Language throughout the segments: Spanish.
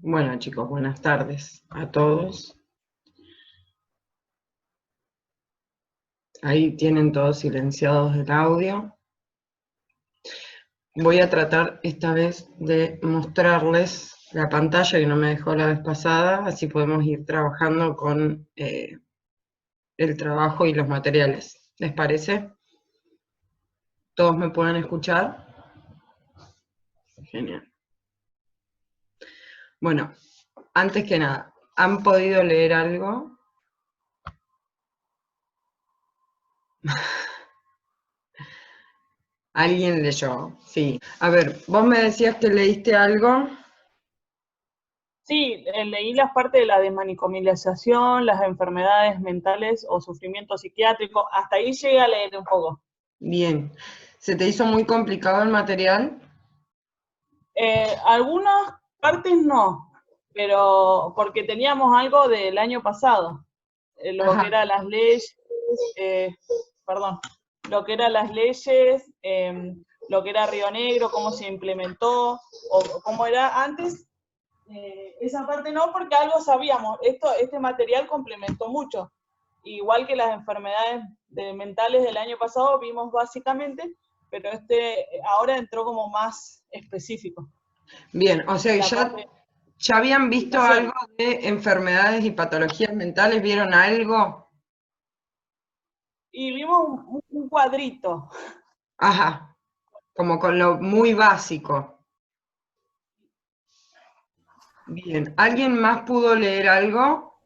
Bueno, chicos, buenas tardes a todos. Ahí tienen todos silenciados el audio. Voy a tratar esta vez de mostrarles la pantalla que no me dejó la vez pasada, así podemos ir trabajando con el trabajo y los materiales. ¿Les parece? ¿Todos me pueden escuchar? Genial. Bueno, antes que nada, ¿han podido leer algo? ¿Alguien leyó? Sí. A ver, vos me decías que leíste algo. Sí, leí las partes de la desmanicomilización, las enfermedades mentales o sufrimiento psiquiátrico. Hasta ahí llegué a leer un poco. Bien. ¿Se te hizo muy complicado el material? Algunas partes no, pero porque teníamos algo del año pasado, lo que Ajá. eran las leyes, eh, perdón, lo que eran las leyes, lo que era Río Negro, cómo se implementó, o cómo era antes. Esa parte no, porque algo sabíamos. Este material complementó mucho. Igual que las enfermedades mentales del año pasado vimos básicamente, pero ahora entró como más específico. Bien, o sea, La parte de ya habían visto algo explicación. de enfermedades y patologías mentales, ¿vieron algo? Y vimos un cuadrito. Ajá, como con lo muy básico. Bien, ¿alguien más pudo leer algo?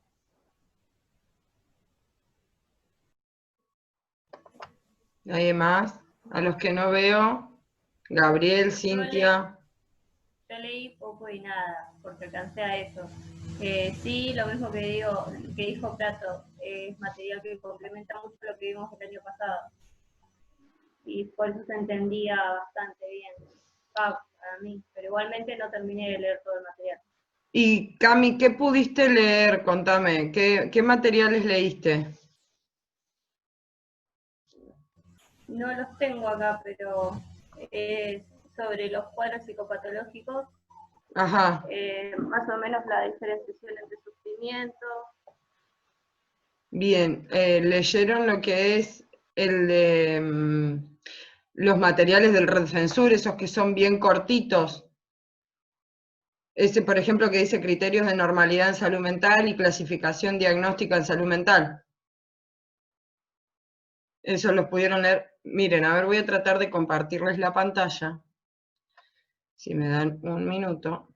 ¿Nadie más? A los que no veo, Gabriel, Cintia. Yo leí poco y nada, porque alcancé a eso. Sí, lo mismo que dijo Plato, es material que complementa mucho lo que vimos el año pasado. Y por eso se entendía bastante bien para mí, pero igualmente no terminé de leer todo el material. Y Cami, ¿qué pudiste leer? Contame, ¿qué materiales leíste? No los tengo acá, pero es sobre los cuadros psicopatológicos, Ajá, más o menos la diferenciación entre sufrimiento. bien. ¿Leyeron lo que es el de los materiales del Red Censur, esos que son bien cortitos? Ese, por ejemplo, que dice criterios de normalidad en salud mental y clasificación diagnóstica en salud mental. Eso los pudieron leer. Miren, a ver, voy a tratar de compartirles la pantalla. Si me dan un minuto.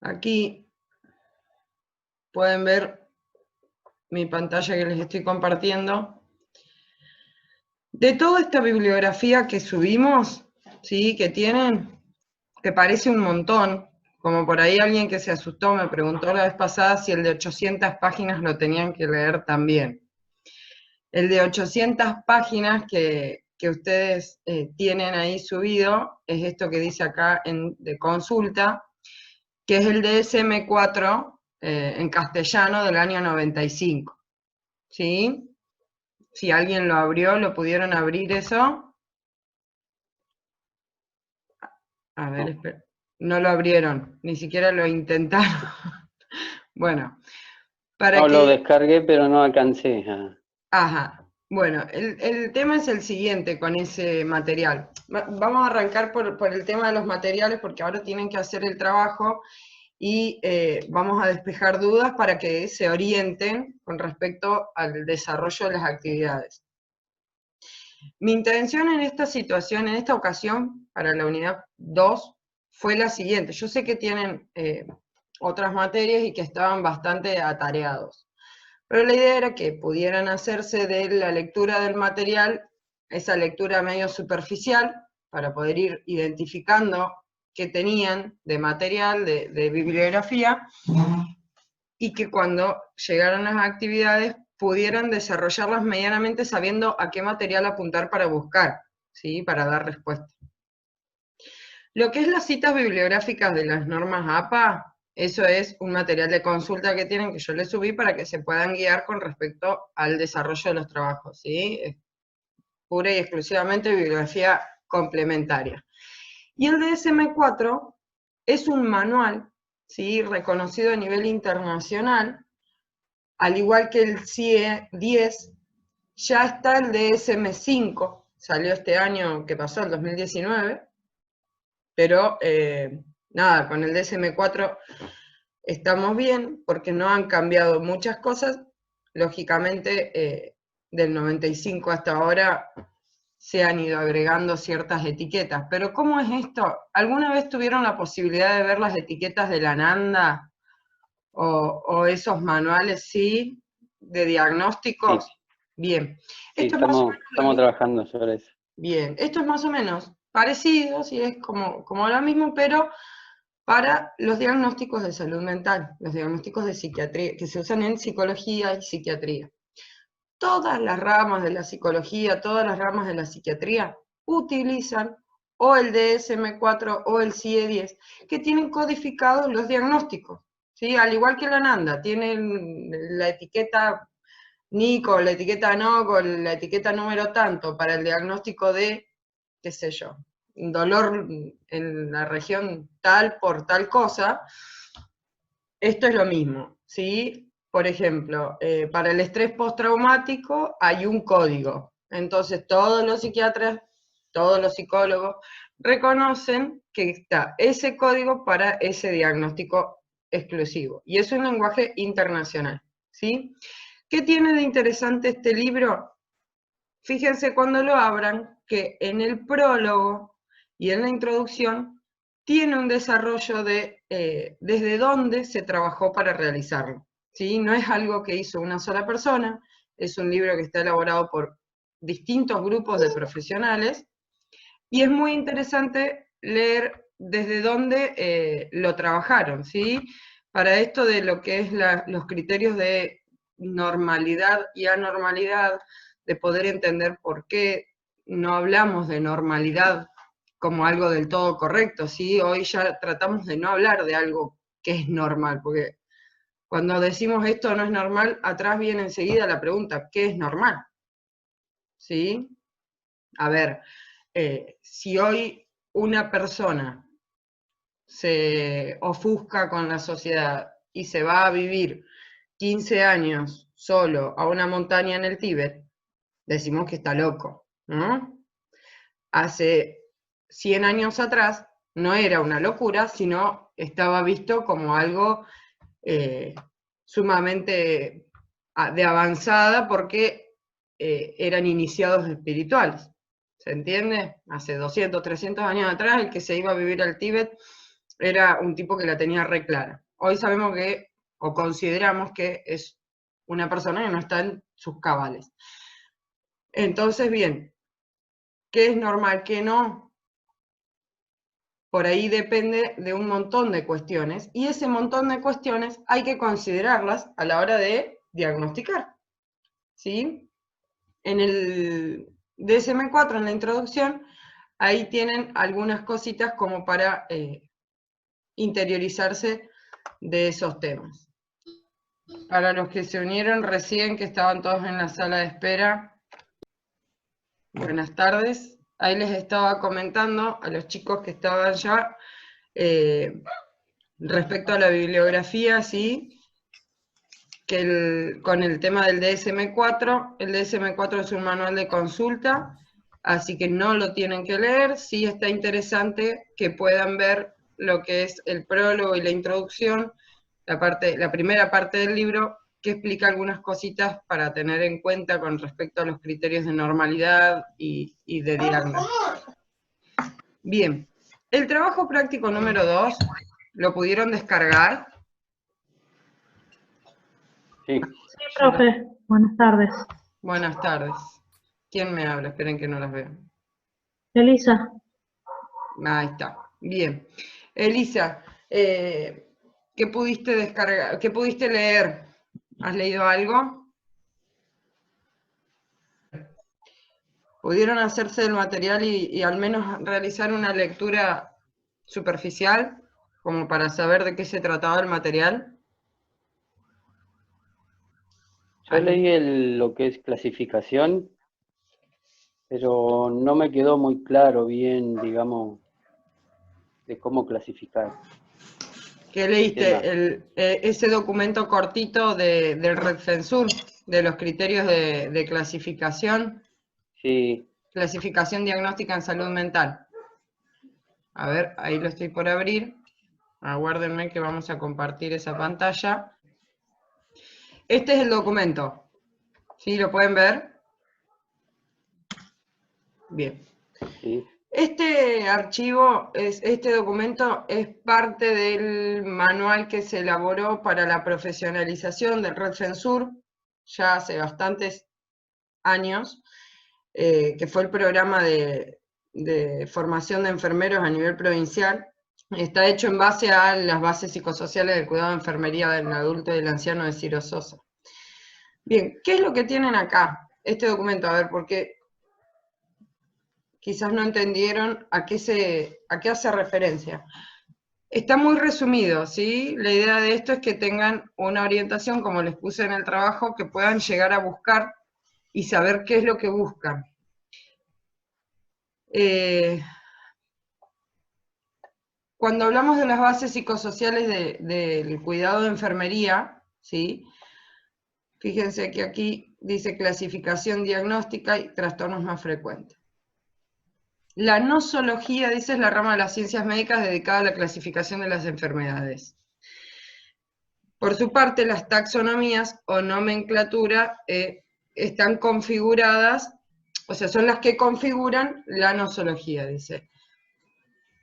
Aquí pueden ver mi pantalla que les estoy compartiendo. De toda esta bibliografía que subimos, ¿sí? Que tienen, que parece un montón, como por ahí alguien que se asustó me preguntó la vez pasada si el de 800 páginas lo tenían que leer también. El de 800 páginas que ustedes tienen ahí subido es esto que dice acá de consulta, que es el DSM-4 en castellano del año 95. ¿Sí? Si alguien lo abrió, ¿lo pudieron abrir eso? A ver, espera. No lo abrieron, ni siquiera lo intentaron. Bueno, para No, lo que... descargué, pero no alcancé. Ajá. Bueno, el tema es el siguiente con ese material. Vamos a arrancar por el tema de los materiales porque ahora tienen que hacer el trabajo y vamos a despejar dudas para que se orienten con respecto al desarrollo de las actividades. Mi intención en esta situación, en esta ocasión, para la unidad 2, fue la siguiente. Yo sé que tienen otras materias y que estaban bastante atareados, pero la idea era que pudieran hacerse de la lectura del material, esa lectura medio superficial, para poder ir identificando qué tenían de material, de bibliografía, y que cuando llegaran las actividades pudieran desarrollarlas medianamente sabiendo a qué material apuntar para buscar, ¿sí? Para dar respuesta. Lo que es las citas bibliográficas de las normas APA, Eso es un material de consulta que tienen, que yo les subí para que se puedan guiar con respecto al desarrollo de los trabajos, ¿sí? Es pura y exclusivamente bibliografía complementaria. Y el DSM-4 es un manual, ¿sí? Reconocido a nivel internacional, al igual que el CIE 10, ya está el DSM-5, salió este año que pasó, el 2019, pero nada, con el DSM-4 estamos bien, porque no han cambiado muchas cosas. Lógicamente, del 95 hasta ahora se han ido agregando ciertas etiquetas. Pero ¿cómo es esto? ¿Alguna vez tuvieron la posibilidad de ver las etiquetas de la NANDA o esos manuales, sí, de diagnósticos? Sí, Bien. sí, Esto es más o menos estamos trabajando sobre eso. Bien, esto es más o menos parecido, sí, es como lo mismo, pero para los diagnósticos de salud mental, los diagnósticos de psiquiatría, que se usan en psicología y psiquiatría. Todas las ramas de la psicología, todas las ramas de la psiquiatría utilizan o el DSM-4 o el CIE-10, que tienen codificados los diagnósticos, ¿sí? Al igual que la NANDA, tienen la etiqueta NICO, la etiqueta NOCO, la etiqueta número tanto para el diagnóstico de, qué sé yo, dolor en la región tal por tal cosa. Esto es lo mismo, ¿sí? Por ejemplo, para el estrés postraumático hay un código. Entonces todos los psiquiatras, todos los psicólogos reconocen que está ese código para ese diagnóstico exclusivo. Y es un lenguaje internacional, ¿sí? ¿Qué tiene de interesante este libro? Fíjense cuando lo abran que en el prólogo y en la introducción tiene un desarrollo de desde dónde se trabajó para realizarlo, ¿sí? No es algo que hizo una sola persona, es un libro que está elaborado por distintos grupos de profesionales y es muy interesante leer desde dónde lo trabajaron, ¿sí? Para esto de lo que es los criterios de normalidad y anormalidad, de poder entender por qué no hablamos de normalidad como algo del todo correcto, ¿sí? Hoy ya tratamos de no hablar de algo que es normal, porque cuando decimos esto no es normal, atrás viene enseguida la pregunta, ¿qué es normal? ¿Sí? A ver, si hoy una persona se ofusca con la sociedad y se va a vivir 15 años solo a una montaña en el Tíbet, decimos que está loco, ¿no? Hace 100 años atrás no era una locura, sino estaba visto como algo sumamente de avanzada porque eran iniciados espirituales. ¿Se entiende? Hace 200, 300 años atrás, el que se iba a vivir al Tíbet era un tipo que la tenía re clara. Hoy sabemos que, o consideramos que es una persona que no está en sus cabales. Entonces, bien, ¿qué es normal, qué no? Por ahí depende de un montón de cuestiones, y ese montón de cuestiones hay que considerarlas a la hora de diagnosticar, ¿sí? En el DSM-4, en la introducción, ahí tienen algunas cositas como para interiorizarse de esos temas. Para los que se unieron recién, que estaban todos en la sala de espera, buenas tardes. Ahí les estaba comentando a los chicos que estaban ya respecto a la bibliografía, sí, que con el tema del DSM-4, el DSM-4 es un manual de consulta, así que no lo tienen que leer. Sí está interesante que puedan ver lo que es el prólogo y la introducción, la primera parte del libro, que explica algunas cositas para tener en cuenta con respecto a los criterios de normalidad y de diagnóstico. Bien, el trabajo práctico número 2, ¿lo pudieron descargar? Sí, Sí, profe. Buenas tardes. Buenas tardes. ¿Quién me habla? Esperen que no las veo. Elisa. Ahí está. Bien. Elisa, ¿qué pudiste descargar? ¿Qué pudiste leer? ¿Has leído algo? ¿Pudieron hacerse el material y al menos realizar una lectura superficial? como para saber de qué se trataba el material? Yo leí lo que es clasificación, pero no me quedó muy claro bien, digamos, de cómo clasificar. ¿Qué Tema. leíste? Ese documento cortito del RedFensur, de los criterios de clasificación. Sí, Clasificación diagnóstica en salud mental. A ver, ahí lo estoy por abrir. Aguárdenme que vamos a compartir esa pantalla. Este es el documento. ¿Sí? ¿Lo pueden ver? Bien. sí, Este archivo, este documento es parte del manual que se elaboró para la profesionalización del RedFensur, ya hace bastantes años, que fue el programa de formación de enfermeros a nivel provincial. Está hecho en base a las bases psicosociales del cuidado de enfermería del adulto y del anciano de Ciro Sosa. Bien, ¿qué es lo que tienen acá? Este documento, a ver, porque quizás no entendieron a qué hace referencia. Está muy resumido, ¿sí? La idea de esto es que tengan una orientación, como les puse en el trabajo, que puedan llegar a buscar y saber qué es lo que buscan. Cuando hablamos de las bases psicosociales del cuidado de enfermería, ¿sí? Fíjense que aquí dice clasificación diagnóstica y trastornos más frecuentes. La nosología, dice, es la rama de las ciencias médicas dedicada a la clasificación de las enfermedades. Por su parte, las taxonomías o nomenclatura están configuradas, o sea, son las que configuran la nosología, dice.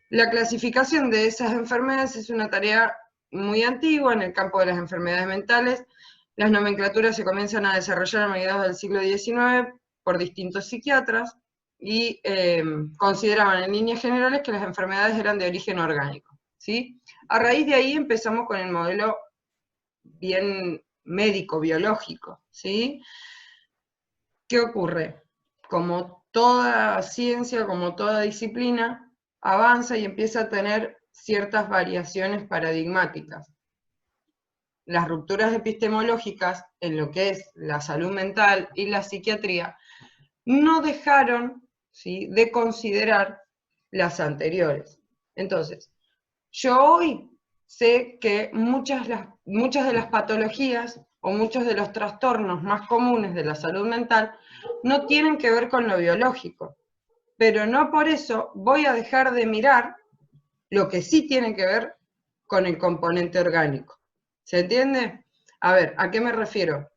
La clasificación de esas enfermedades es una tarea muy antigua en el campo de las enfermedades mentales. Las nomenclaturas se comienzan a desarrollar a mediados del siglo XIX por distintos psiquiatras y consideraban en líneas generales que las enfermedades eran de origen orgánico, ¿sí? A raíz de ahí empezamos con el modelo bien médico, biológico, ¿sí? ¿Qué ocurre? Como toda ciencia, como toda disciplina, avanza y empieza a tener ciertas variaciones paradigmáticas. Las rupturas epistemológicas en lo que es la salud mental y la psiquiatría no dejaron, ¿sí?, de considerar las anteriores. Entonces, yo hoy sé que muchas de las patologías o muchos de los trastornos más comunes de la salud mental no tienen que ver con lo biológico, pero no por eso voy a dejar de mirar lo que sí tiene que ver con el componente orgánico. ¿Se entiende? A ver, ¿a qué me refiero?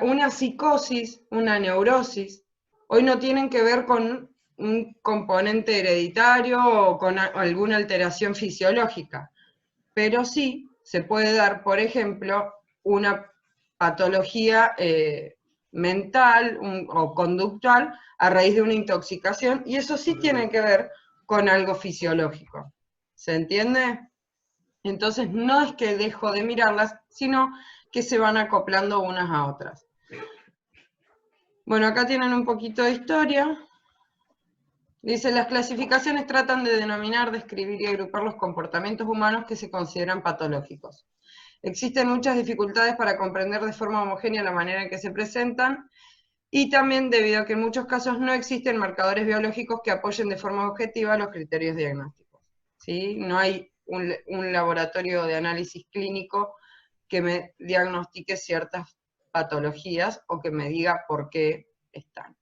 Una psicosis, una neurosis, hoy no tienen que ver con un componente hereditario o con alguna alteración fisiológica, pero sí se puede dar, por ejemplo, una patología mental o conductual a raíz de una intoxicación, y eso sí tiene que ver con algo fisiológico. ¿Se entiende? Entonces no es que dejo de mirarlas, sino que se van acoplando unas a otras. Bueno, acá tienen un poquito de historia. Dice, las clasificaciones tratan de denominar, describir y agrupar los comportamientos humanos que se consideran patológicos. Existen muchas dificultades para comprender de forma homogénea la manera en que se presentan, y también debido a que en muchos casos no existen marcadores biológicos que apoyen de forma objetiva los criterios diagnósticos, ¿sí? No hay un laboratorio de análisis clínico que me diagnostique ciertas patologías o que me diga por qué están.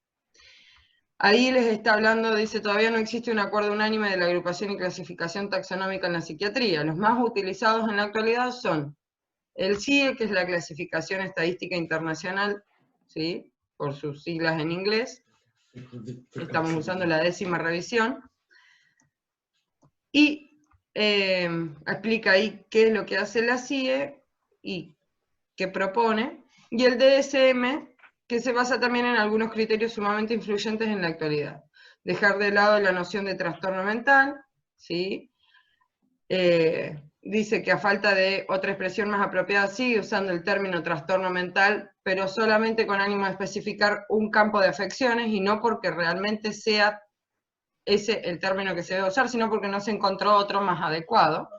Ahí les está hablando, dice, todavía no existe un acuerdo unánime de la agrupación y clasificación taxonómica en la psiquiatría. Los más utilizados en la actualidad son el CIE, que es la Clasificación Estadística Internacional, ¿sí?, por sus siglas en inglés. Estamos usando la 10ª revisión. Y explica ahí qué es lo que hace la CIE y qué propone. Y el DSM, que se basa también en algunos criterios sumamente influyentes en la actualidad. Dejar de lado la noción de trastorno mental, ¿sí? Dice que a falta de otra expresión más apropiada sigue usando el término trastorno mental, pero solamente con ánimo de especificar un campo de afecciones y no porque realmente sea el término que se debe usar, sino porque no se encontró otro más adecuado.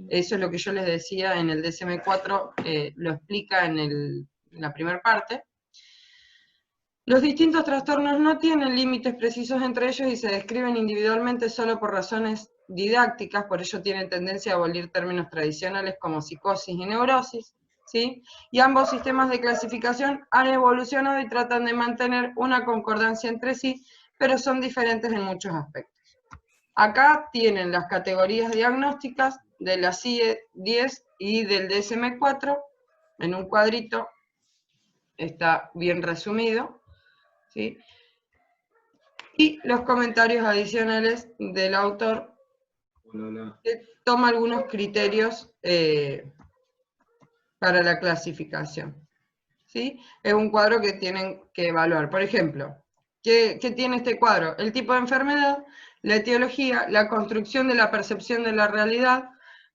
Eso es lo que yo les decía en el DSM-4, lo explica en la primera parte. Los distintos trastornos no tienen límites precisos entre ellos y se describen individualmente solo por razones didácticas, por ello tienen tendencia a abolir términos tradicionales como psicosis y neurosis, ¿sí? Y ambos sistemas de clasificación han evolucionado y tratan de mantener una concordancia entre sí, pero son diferentes en muchos aspectos. Acá tienen las categorías diagnósticas de la CIE-10 y del DSM-4, en un cuadrito, está bien resumido, ¿sí? Y los comentarios adicionales del autor, que toma algunos criterios para la clasificación, ¿sí? Es un cuadro que tienen que evaluar. Por ejemplo, ¿qué tiene este cuadro? El tipo de enfermedad, la etiología, la construcción de la percepción de la realidad,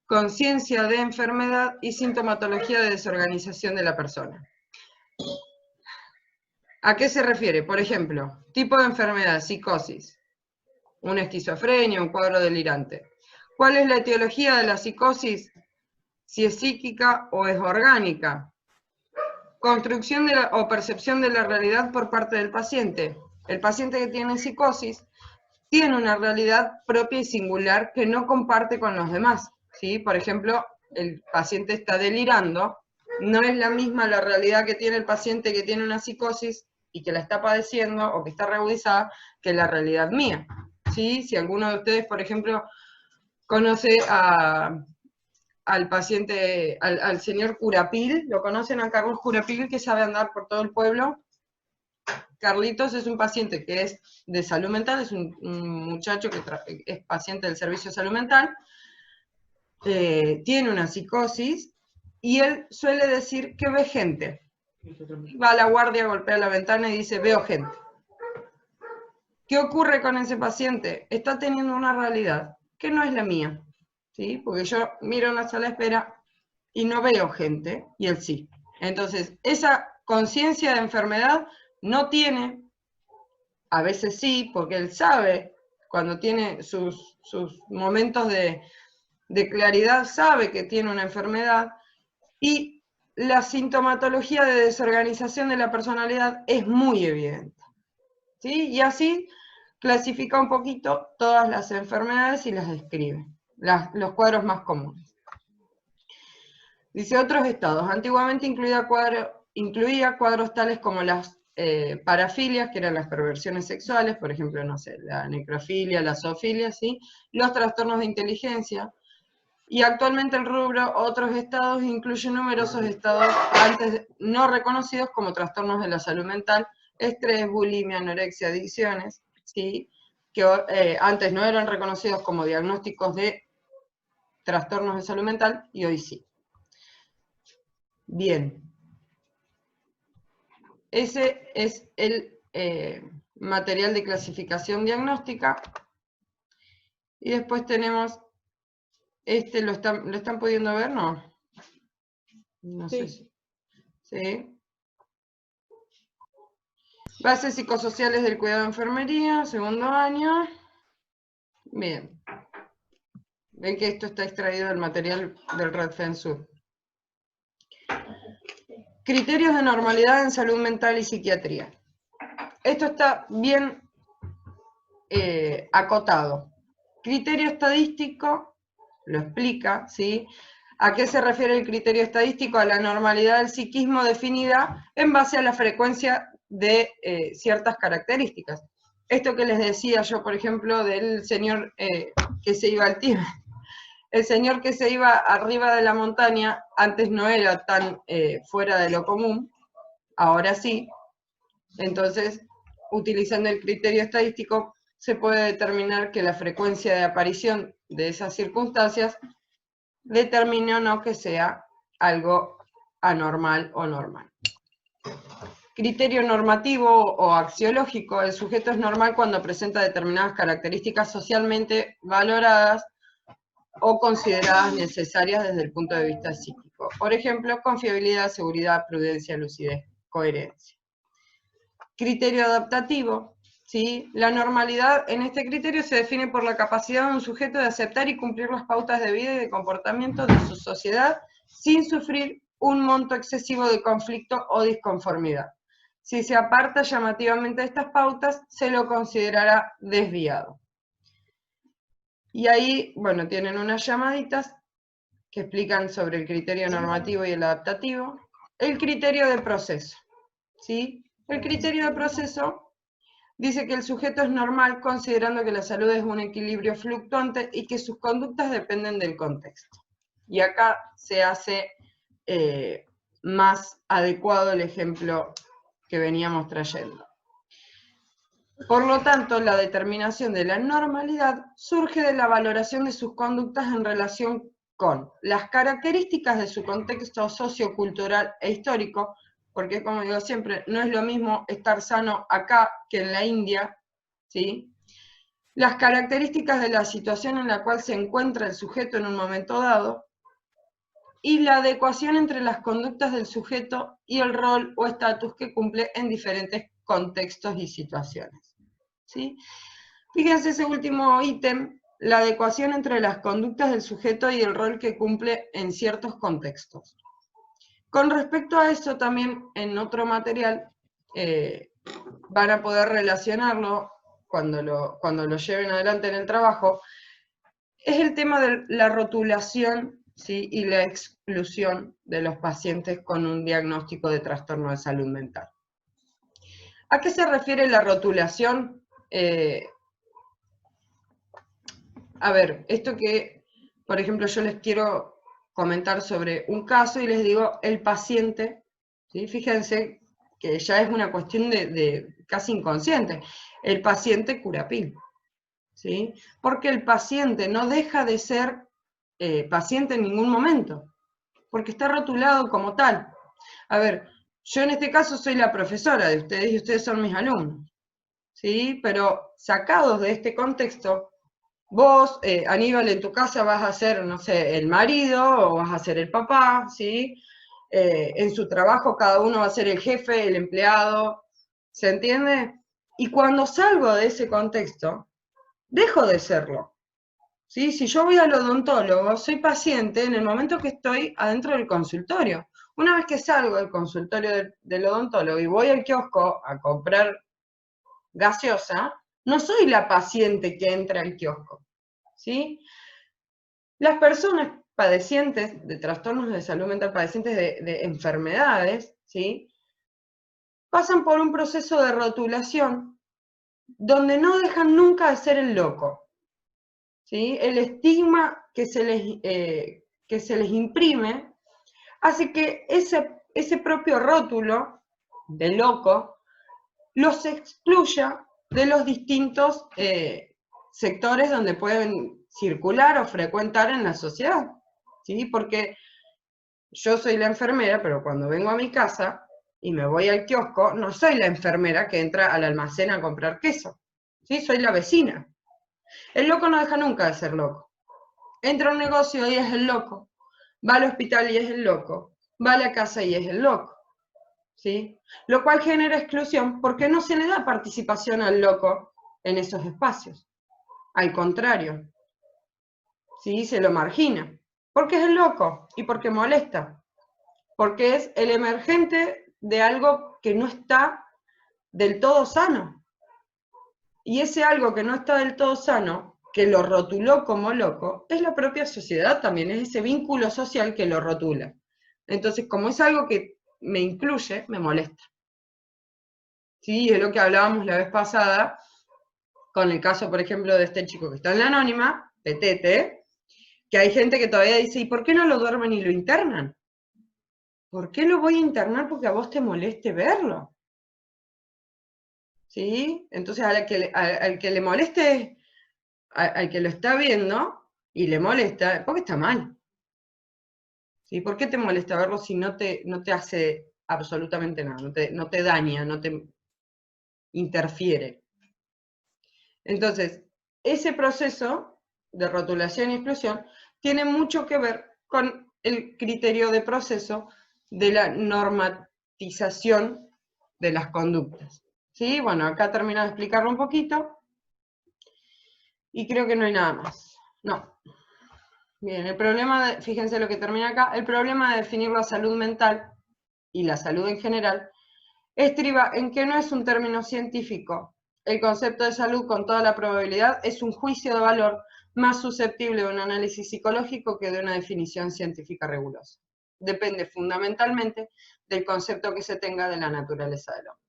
conciencia de enfermedad y sintomatología de desorganización de la persona. ¿A qué se refiere? Por ejemplo, tipo de enfermedad, psicosis, una esquizofrenia, un cuadro delirante. ¿Cuál es la etiología de la psicosis? Si es psíquica o es orgánica. Construcción o percepción de la realidad por parte del paciente. El paciente que tiene psicosis tiene una realidad propia y singular que no comparte con los demás, ¿sí? Por ejemplo, el paciente está delirando, no es la misma la realidad que tiene el paciente que tiene una psicosis y que la está padeciendo o que está reagudizada que la realidad mía, ¿sí? Si alguno de ustedes, por ejemplo, conoce al paciente, al señor Curapil, ¿lo conocen a Carlos Curapil, que sabe andar por todo el pueblo? Carlitos es un paciente que es de salud mental, es un muchacho que es paciente del servicio de salud mental, tiene una psicosis, y él suele decir que ve gente. Va a la guardia, golpea la ventana y dice, veo gente. ¿Qué ocurre con ese paciente? Está teniendo una realidad que no es la mía, ¿sí? Porque yo miro una sala de espera y no veo gente, y él sí. Entonces, esa conciencia de enfermedad no tiene, a veces sí, porque él sabe, cuando tiene sus momentos de claridad, sabe que tiene una enfermedad, y la sintomatología de desorganización de la personalidad es muy evidente, ¿sí? Y así clasifica un poquito todas las enfermedades y las describe, los cuadros más comunes. Dice, otros estados. Antiguamente incluía cuadros tales como las parafilias, que eran las perversiones sexuales, por ejemplo, no sé, la necrofilia, la zoofilia, ¿sí? Los trastornos de inteligencia. Y actualmente el rubro otros estados incluye numerosos estados antes no reconocidos como trastornos de la salud mental, estrés, bulimia, anorexia, adicciones, ¿sí? Que antes no eran reconocidos como diagnósticos de trastornos de salud mental y hoy sí. Bien. Ese es el material de clasificación diagnóstica. Y después tenemos, ¿lo están pudiendo ver? No. No sé si. ¿Sí? Bases psicosociales del cuidado de enfermería, segundo año. Bien. Ven que esto está extraído del material del RedFensur. Criterios de normalidad en salud mental y psiquiatría. Esto está bien acotado. Criterio estadístico, lo explica, ¿sí? ¿A qué se refiere el criterio estadístico? A la normalidad del psiquismo definida en base a la frecuencia de ciertas características. Esto que les decía yo, por ejemplo, del señor que se iba al Tíbet. El señor que se iba arriba de la montaña antes no era tan fuera de lo común, ahora sí. Entonces, utilizando el criterio estadístico, se puede determinar que la frecuencia de aparición de esas circunstancias determine o no que sea algo anormal o normal. Criterio normativo o axiológico. El sujeto es normal cuando presenta determinadas características socialmente valoradas o consideradas necesarias desde el punto de vista psíquico. Por ejemplo, confiabilidad, seguridad, prudencia, lucidez, coherencia. Criterio adaptativo. ¿sí? La normalidad en este criterio se define por la capacidad de un sujeto de aceptar y cumplir las pautas de vida y de comportamiento de su sociedad sin sufrir un monto excesivo de conflicto o disconformidad. Si se aparta llamativamente de estas pautas, se lo considerará desviado. Y ahí, bueno, tienen unas llamaditas que explican sobre el criterio normativo y el adaptativo. El criterio de proceso, ¿sí? El criterio de proceso dice que el sujeto es normal considerando que la salud es un equilibrio fluctuante y que sus conductas dependen del contexto. Y acá se hace más adecuado el ejemplo que veníamos trayendo. Por lo tanto, la determinación de la normalidad surge de la valoración de sus conductas en relación con las características de su contexto sociocultural e histórico, porque como digo siempre, no es lo mismo estar sano acá que en la India, ¿sí? Las características de la situación en la cual se encuentra el sujeto en un momento dado, y la adecuación entre las conductas del sujeto y el rol o estatus que cumple en diferentes contextos y situaciones, ¿sí? Fíjense ese último ítem, la adecuación entre las conductas del sujeto y el rol que cumple en ciertos contextos. Con respecto a eso también en otro material van a poder relacionarlo cuando lo lleven adelante en el trabajo, es el tema de la rotulación, ¿sí? Y la exclusión de los pacientes con un diagnóstico de trastorno de salud mental. ¿A qué se refiere la rotulación? A ver, esto que, por ejemplo, yo les quiero comentar sobre un caso y les digo el paciente, ¿sí? Fíjense que ya es una cuestión de casi inconsciente, el paciente Curapil, ¿sí? Porque el paciente no deja de ser paciente en ningún momento, porque está rotulado como tal. A ver, yo en este caso soy la profesora de ustedes y ustedes son mis alumnos, ¿sí? Pero sacados de este contexto, vos, Aníbal, en tu casa vas a ser, no sé, el marido o vas a ser el papá, ¿sí? En su trabajo cada uno va a ser el jefe, el empleado, ¿se entiende? Y cuando salgo de ese contexto, dejo de serlo, ¿sí? Si yo voy al odontólogo, soy paciente en el momento que estoy adentro del consultorio. Una vez que salgo del consultorio del odontólogo y voy al kiosco a comprar gaseosa, no soy la paciente que entra al kiosco, ¿sí? Las personas padecientes de trastornos de salud mental, padecientes de enfermedades, ¿sí? Pasan por un proceso de rotulación donde no dejan nunca de ser el loco, ¿sí? El estigma que se les imprime hace que ese propio rótulo de loco los excluya de los distintos sectores donde pueden circular o frecuentar en la sociedad, ¿sí? Porque yo soy la enfermera, pero cuando vengo a mi casa y me voy al kiosco, no soy la enfermera que entra al almacén a comprar queso, ¿sí? Soy la vecina. El loco no deja nunca de ser loco. Entra a un negocio y es el loco, va al hospital y es el loco, va a la casa y es el loco, ¿sí? Lo cual genera exclusión porque no se le da participación al loco en esos espacios. Al contrario, ¿sí? Se lo margina. Porque es el loco y porque molesta. Porque es el emergente de algo que no está del todo sano. Y ese algo que no está del todo sano, que lo rotuló como loco, es la propia sociedad también, es ese vínculo social que lo rotula. Entonces, como es algo que me incluye, me molesta. Sí, es lo que hablábamos la vez pasada, con el caso, por ejemplo, de este chico que está en la anónima, Petete, que hay gente que todavía dice, ¿y por qué no lo duermen y lo internan? ¿Por qué lo voy a internar porque a vos te moleste verlo? ¿Sí? Entonces, al que le moleste, al que lo está viendo y le molesta, porque está mal. ¿Sí? ¿Por qué te molesta verlo si no te hace absolutamente nada? No te daña, no te interfiere. Entonces, ese proceso de rotulación y exclusión tiene mucho que ver con el criterio de proceso de la normatización de las conductas, ¿Sí? Bueno, acá termino de explicarlo un poquito. Y creo que no hay nada más. No. Bien, el problema, fíjense lo que termina acá, el problema de definir la salud mental y la salud en general estriba en que no es un término científico. El concepto de salud, con toda la probabilidad, es un juicio de valor más susceptible de un análisis psicológico que de una definición científica rigurosa. Depende fundamentalmente del concepto que se tenga de la naturaleza del hombre.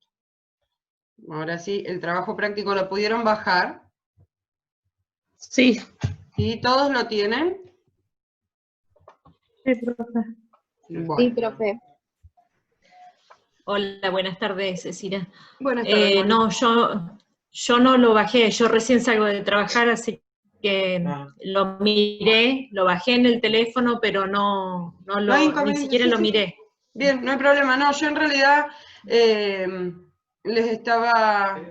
Ahora sí, el trabajo práctico lo pudieron bajar. Sí. ¿Sí? ¿Todos lo tienen? Sí, profe. Bueno. Sí, profe. Hola, buenas tardes, Cecilia. Buenas tardes, Moni. No, yo no lo bajé, yo recién salgo de trabajar, así que lo miré, lo bajé en el teléfono, pero no No hay ni inconveniente, siquiera sí, lo sí. miré. Bien, no hay problema. No, yo en realidad les estaba...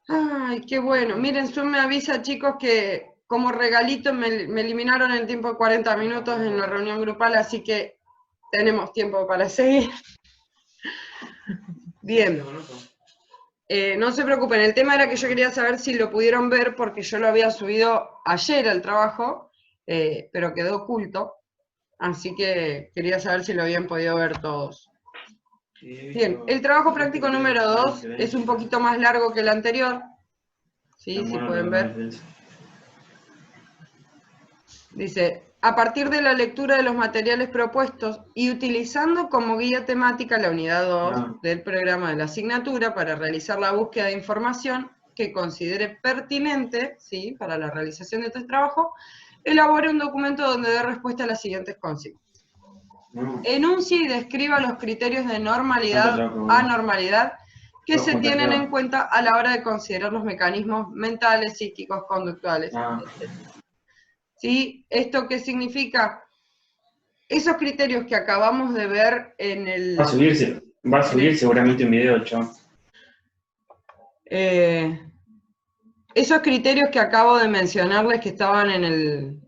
Ay, qué bueno. Miren, Zoom me avisa, chicos, que como regalito me eliminaron el tiempo de 40 minutos en la reunión grupal, así que tenemos tiempo para seguir. Bien. No se preocupen, el tema era que yo quería saber si lo pudieron ver, porque yo lo había subido ayer al trabajo, pero quedó oculto, así que quería saber si lo habían podido ver todos. Bien, el trabajo práctico número 2 es un poquito más largo que el anterior, ¿sí? Si pueden ver. Dice, a partir de la lectura de los materiales propuestos y utilizando como guía temática la unidad 2 del programa de la asignatura para realizar la búsqueda de información que considere pertinente, ¿sí?, para la realización de este trabajo, elabore un documento donde dé respuesta a las siguientes consignas. Enuncie y describa los criterios de normalidad, anormalidad, que se tienen en cuenta a la hora de considerar los mecanismos mentales, psíquicos, conductuales, etc. ¿Sí? ¿Esto qué significa? Esos criterios que acabamos de ver en el... Va a subir seguramente un video, chao. Esos criterios que acabo de mencionarles que estaban en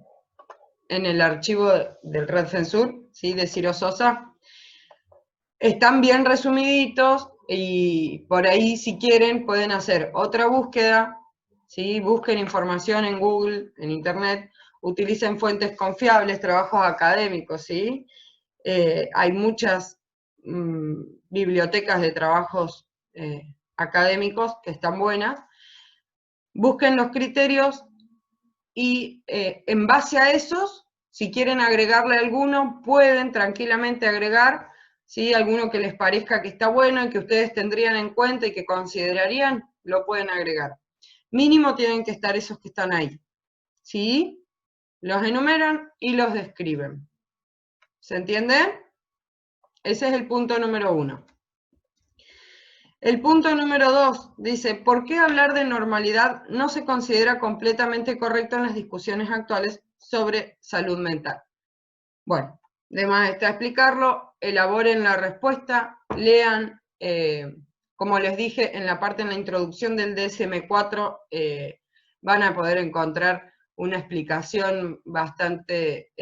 el archivo del Redfensur, ¿sí?, de Ciro Sosa, están bien resumiditos y por ahí, si quieren, pueden hacer otra búsqueda, ¿sí? Busquen información en Google, en Internet, utilicen fuentes confiables, trabajos académicos, ¿sí? Hay muchas bibliotecas de trabajos académicos que están buenas. Busquen los criterios y en base a esos, si quieren agregarle alguno, pueden tranquilamente agregar, ¿sí?, alguno que les parezca que está bueno y que ustedes tendrían en cuenta y que considerarían, lo pueden agregar. Mínimo tienen que estar esos que están ahí, ¿sí? Los enumeran y los describen. ¿Se entiende? Ese es el punto número 1. El punto número 2 dice, ¿por qué hablar de normalidad no se considera completamente correcto en las discusiones actuales sobre salud mental? Bueno, de más está explicarlo, elaboren la respuesta, lean, como les dije en la parte en la introducción del DSM-4, van a poder encontrar una explicación bastante,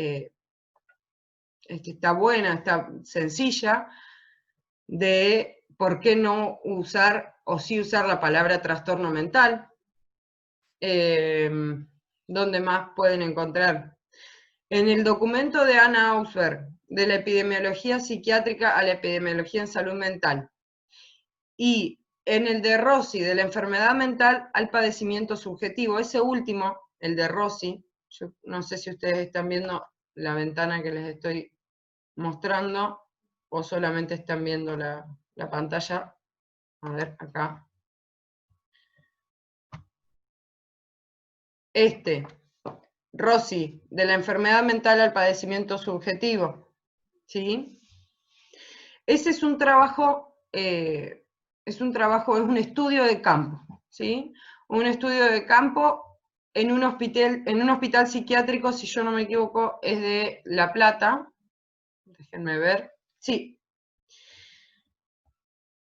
está buena, está sencilla, de por qué no usar o sí usar la palabra trastorno mental. ¿Dónde más pueden encontrar? En el documento de Anna Ausberg, de la epidemiología psiquiátrica a la epidemiología en salud mental, y en el de Rossi, de la enfermedad mental al padecimiento subjetivo, ese último, el de Rossi, yo no sé si ustedes están viendo la ventana que les estoy mostrando, o solamente están viendo la pantalla. A ver, acá. Rossi, de la enfermedad mental al padecimiento subjetivo, ¿sí? Ese es un trabajo, es un estudio de campo, ¿sí? Un estudio de campo en un hospital psiquiátrico, si yo no me equivoco, es de La Plata. Déjenme ver. Sí.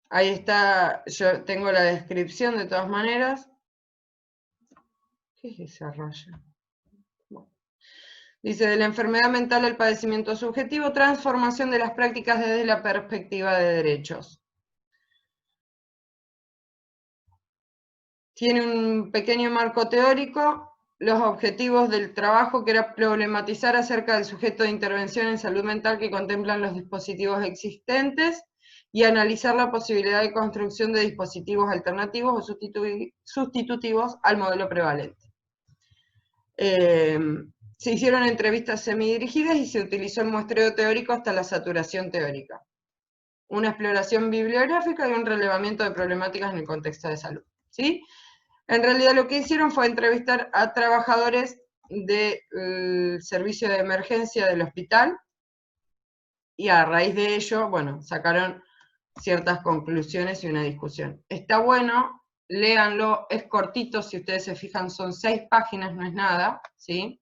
Ahí está, yo tengo la descripción de todas maneras. ¿Qué es esa raya? Bueno. Dice, de la enfermedad mental al padecimiento subjetivo, transformación de las prácticas desde la perspectiva de derechos. tiene un pequeño marco teórico, los objetivos del trabajo, que era problematizar acerca del sujeto de intervención en salud mental que contemplan los dispositivos existentes y analizar la posibilidad de construcción de dispositivos alternativos o sustitutivos al modelo prevalente. Se hicieron entrevistas semidirigidas y se utilizó el muestreo teórico hasta la saturación teórica. Una exploración bibliográfica y un relevamiento de problemáticas en el contexto de salud, ¿sí? En realidad lo que hicieron fue entrevistar a trabajadores del servicio de emergencia del hospital y a raíz de ello, bueno, sacaron ciertas conclusiones y una discusión. Está bueno, léanlo, es cortito, si ustedes se fijan son 6 páginas, no es nada, ¿sí?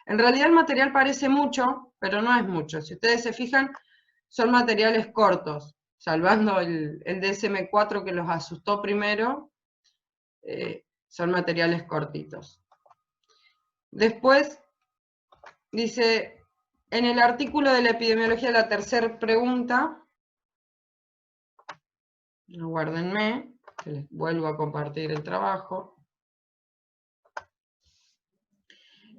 En realidad el material parece mucho, pero no es mucho. Si ustedes se fijan, son materiales cortos, salvando el DSM-4 que los asustó primero, son materiales cortitos. Después, dice, en el artículo de la epidemiología, la tercera pregunta, aguárdenme, que les vuelvo a compartir el trabajo.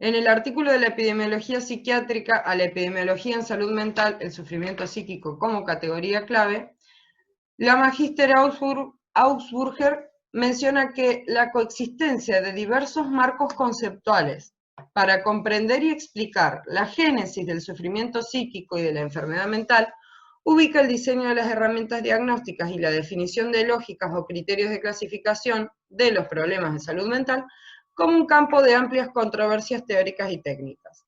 En el artículo de la epidemiología psiquiátrica a la epidemiología en salud mental, el sufrimiento psíquico como categoría clave, la magíster Augsburger menciona que la coexistencia de diversos marcos conceptuales para comprender y explicar la génesis del sufrimiento psíquico y de la enfermedad mental ubica el diseño de las herramientas diagnósticas y la definición de lógicas o criterios de clasificación de los problemas de salud mental como un campo de amplias controversias teóricas y técnicas.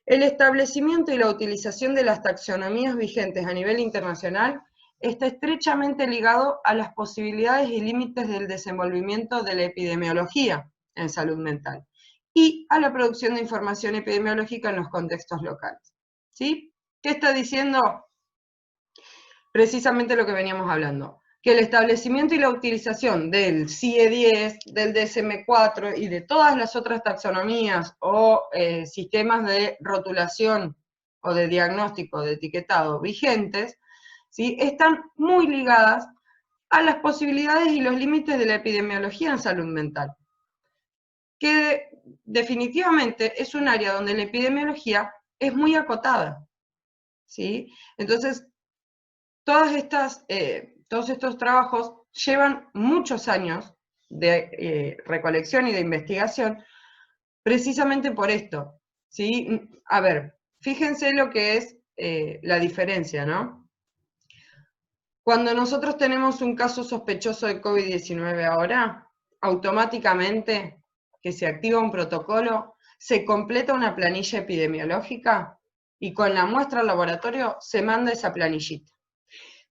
El establecimiento y la utilización de las taxonomías vigentes a nivel internacional está estrechamente ligado a las posibilidades y límites del desenvolvimiento de la epidemiología en salud mental y a la producción de información epidemiológica en los contextos locales. ¿Sí? ¿Qué está diciendo? Precisamente lo que veníamos hablando, que el establecimiento y la utilización del CIE-10, del DSM-4 y de todas las otras taxonomías o sistemas de rotulación o de diagnóstico, de etiquetado vigentes, ¿sí? Están muy ligadas a las posibilidades y los límites de la epidemiología en salud mental, que definitivamente es un área donde la epidemiología es muy acotada, ¿sí? Entonces, todos estos trabajos llevan muchos años de recolección y de investigación precisamente por esto, ¿sí? A ver, fíjense lo que es la diferencia, ¿no? Cuando nosotros tenemos un caso sospechoso de COVID-19 ahora, automáticamente que se activa un protocolo, se completa una planilla epidemiológica y con la muestra al laboratorio se manda esa planillita.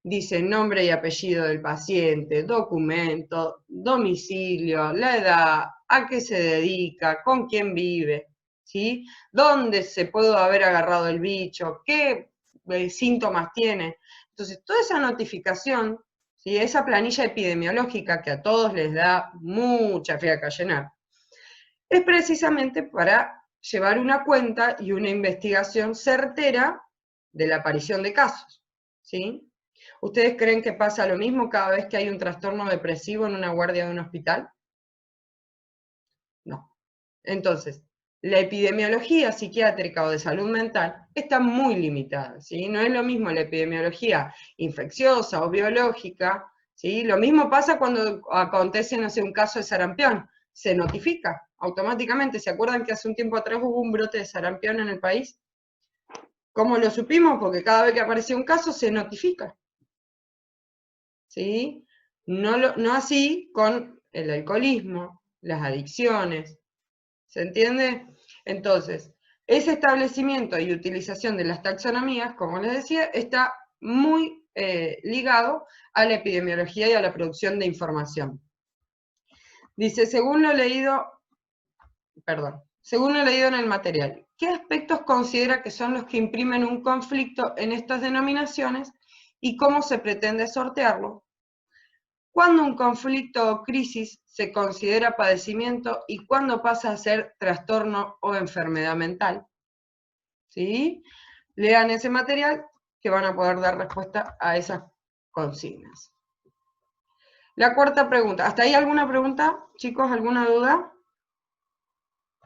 Dice nombre y apellido del paciente, documento, domicilio, la edad, a qué se dedica, con quién vive, ¿sí? ¿Dónde se pudo haber agarrado el bicho? ¿Qué síntomas tiene? Entonces, toda esa notificación, ¿sí? Esa planilla epidemiológica que a todos les da mucha fiaca llenar, es precisamente para llevar una cuenta y una investigación certera de la aparición de casos, ¿sí? ¿Ustedes creen que pasa lo mismo cada vez que hay un trastorno depresivo en una guardia de un hospital? No. Entonces, la epidemiología psiquiátrica o de salud mental está muy limitada, ¿sí? No es lo mismo la epidemiología infecciosa o biológica, ¿sí? Lo mismo pasa cuando acontece, no sé, un caso de sarampión. Se notifica automáticamente. ¿Se acuerdan que hace un tiempo atrás hubo un brote de sarampión en el país? ¿Cómo lo supimos? Porque cada vez que aparecía un caso se notifica, ¿sí? No así con el alcoholismo, las adicciones. ¿Se entiende? Entonces, ese establecimiento y utilización de las taxonomías, como les decía, está muy ligado a la epidemiología y a la producción de información. Dice, según lo leído en el material, ¿qué aspectos considera que son los que imprimen un conflicto en estas denominaciones y cómo se pretende sortearlo? ¿Cuándo un conflicto o crisis se considera padecimiento y cuándo pasa a ser trastorno o enfermedad mental? ¿Sí? Lean ese material que van a poder dar respuesta a esas consignas. La cuarta pregunta. ¿Hasta ahí alguna pregunta, chicos? ¿Alguna duda?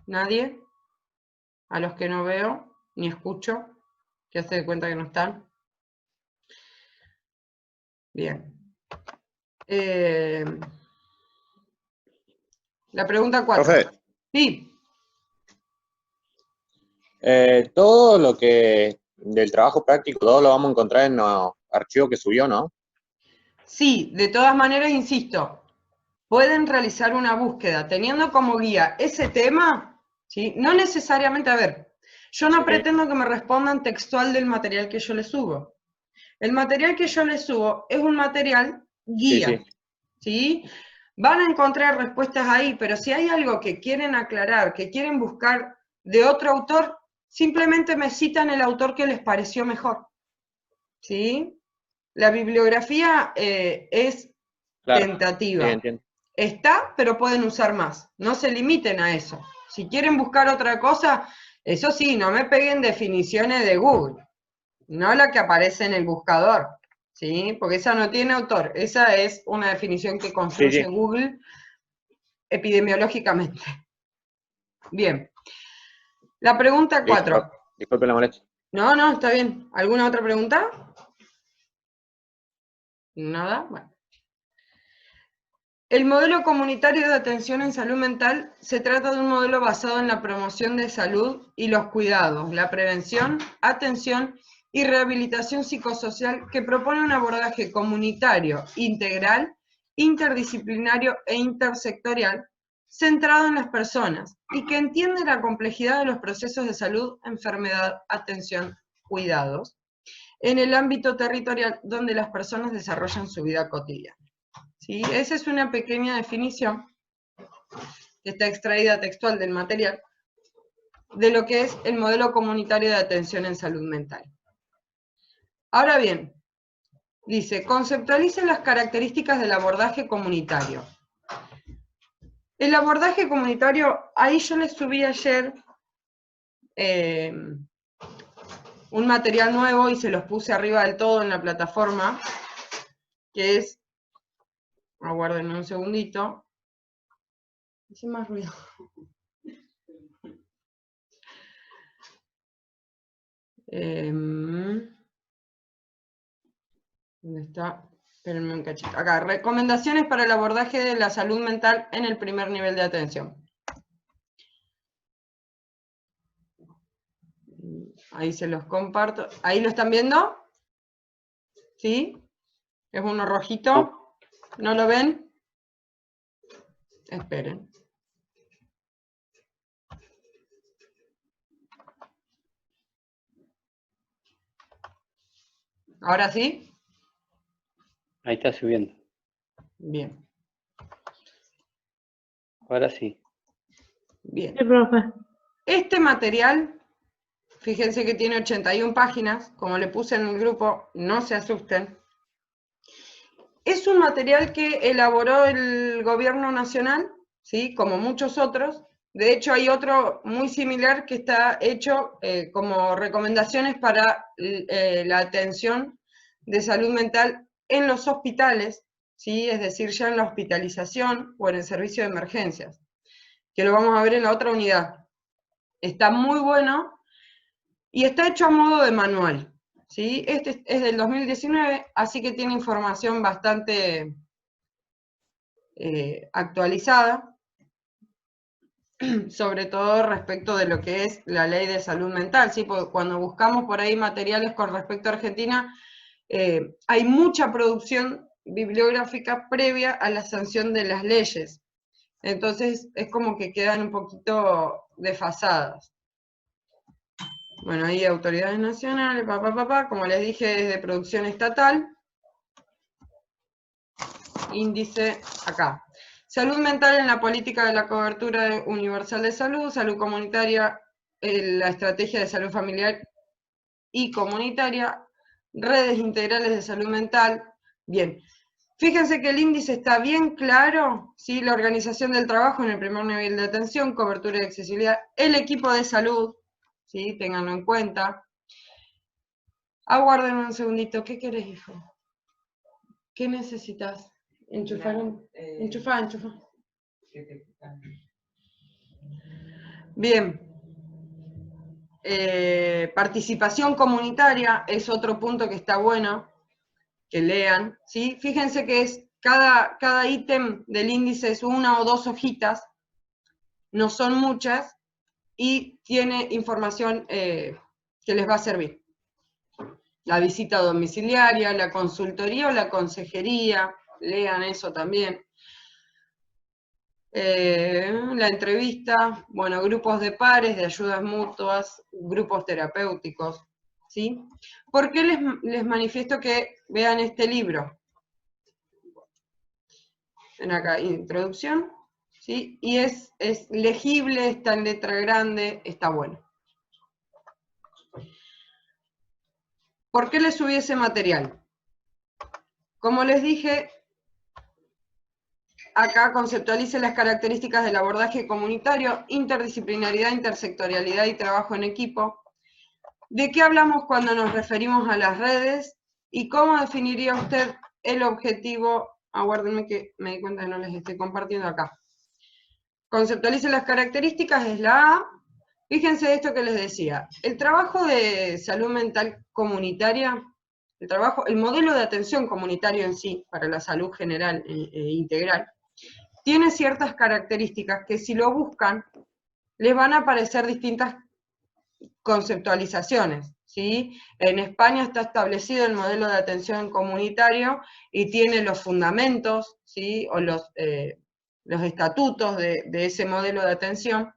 ¿Nadie? A los que no veo ni escucho, que se de cuenta que no están. Bien. La pregunta 4. Profe. Sí. Todo lo que del trabajo práctico, todo lo vamos a encontrar en los archivos que subió, ¿no? Sí, de todas maneras, insisto, pueden realizar una búsqueda teniendo como guía ese tema, ¿sí? No necesariamente, a ver, yo no pretendo que me respondan textual del material que yo les subo. El material que yo les subo es un material guía, ¿sí? Van a encontrar respuestas ahí, pero si hay algo que quieren aclarar, que quieren buscar de otro autor, simplemente me citan el autor que les pareció mejor, ¿sí? La bibliografía es tentativa. Sí, entiendo. Está, pero pueden usar más. No se limiten a eso. Si quieren buscar otra cosa, eso sí, no me peguen definiciones de Google, no la que aparece en el buscador, ¿sí? Porque esa no tiene autor. Esa es una definición que construye Google epidemiológicamente. Bien. La pregunta 4. Disculpe la molestia. No, está bien. ¿Alguna otra pregunta? Nada. Bueno. El modelo comunitario de atención en salud mental se trata de un modelo basado en la promoción de salud y los cuidados, la prevención, atención y rehabilitación psicosocial que propone un abordaje comunitario, integral, interdisciplinario e intersectorial centrado en las personas y que entiende la complejidad de los procesos de salud, enfermedad, atención, cuidados en el ámbito territorial donde las personas desarrollan su vida cotidiana. ¿Sí? Esa es una pequeña definición que está extraída textual del material de lo que es el modelo comunitario de atención en salud mental. Ahora bien, dice, conceptualice las características del abordaje comunitario. El abordaje comunitario, ahí yo les subí ayer un material nuevo y se los puse arriba del todo en la plataforma, que es, aguarden un segundito, hace más ruido. ¿Dónde está? Espérenme un cachito. Acá, recomendaciones para el abordaje de la salud mental en el primer nivel de atención. Ahí se los comparto. ¿Ahí lo están viendo? ¿Sí? ¿Es uno rojito? ¿No lo ven? Esperen. ¿Ahora sí? Ahí está subiendo. Bien. Ahora sí. Bien. Sí, profe. Este material, fíjense que tiene 81 páginas, como le puse en el grupo, no se asusten. Es un material que elaboró el gobierno nacional, ¿sí? Como muchos otros. De hecho, hay otro muy similar que está hecho como recomendaciones para la atención de salud mental en los hospitales, ¿sí? Es decir, ya en la hospitalización o en el servicio de emergencias, que lo vamos a ver en la otra unidad. Está muy bueno y está hecho a modo de manual, ¿sí? Este es del 2019, así que tiene información bastante actualizada, sobre todo respecto de lo que es la ley de salud mental, ¿sí? Porque cuando buscamos por ahí materiales con respecto a Argentina, hay mucha producción bibliográfica previa a la sanción de las leyes. Entonces es como que quedan un poquito desfasadas. Bueno, ahí autoridades nacionales, como les dije, es de producción estatal. Índice acá. Salud mental en la política de la cobertura universal de salud, salud comunitaria, la estrategia de salud familiar y comunitaria, redes integrales de salud mental. Bien, fíjense que el índice está bien claro, ¿sí? La organización del trabajo en el primer nivel de atención, cobertura y accesibilidad, el equipo de salud, ¿sí? Ténganlo en cuenta. Aguarden un segundito, ¿qué querés, hijo? ¿Qué necesitas? Enchufaron. Enchufa. Bien. Participación comunitaria es otro punto que está bueno que lean, ¿sí? Fíjense que es cada ítem del índice es 1 o 2 hojitas, no son muchas, y tiene información que les va a servir. La visita domiciliaria, la consultoría o la consejería, lean eso también. La entrevista, bueno, grupos de pares, de ayudas mutuas, grupos terapéuticos, ¿sí? ¿Por qué les manifiesto que vean este libro? Ven acá, introducción, ¿sí? Y es legible, está en letra grande, está bueno. ¿Por qué les subí ese material? Como les dije, acá conceptualice las características del abordaje comunitario, interdisciplinariedad, intersectorialidad y trabajo en equipo. ¿De qué hablamos cuando nos referimos a las redes? ¿Y cómo definiría usted el objetivo? Aguárdenme que me di cuenta que no les estoy compartiendo acá. Conceptualice las características, es la A. Fíjense esto que les decía. El trabajo de salud mental comunitaria, el modelo de atención comunitario en sí, para la salud general e integral, tiene ciertas características que si lo buscan, les van a aparecer distintas conceptualizaciones, ¿sí? En España está establecido el modelo de atención comunitario y tiene los fundamentos, ¿sí? O los estatutos de ese modelo de atención,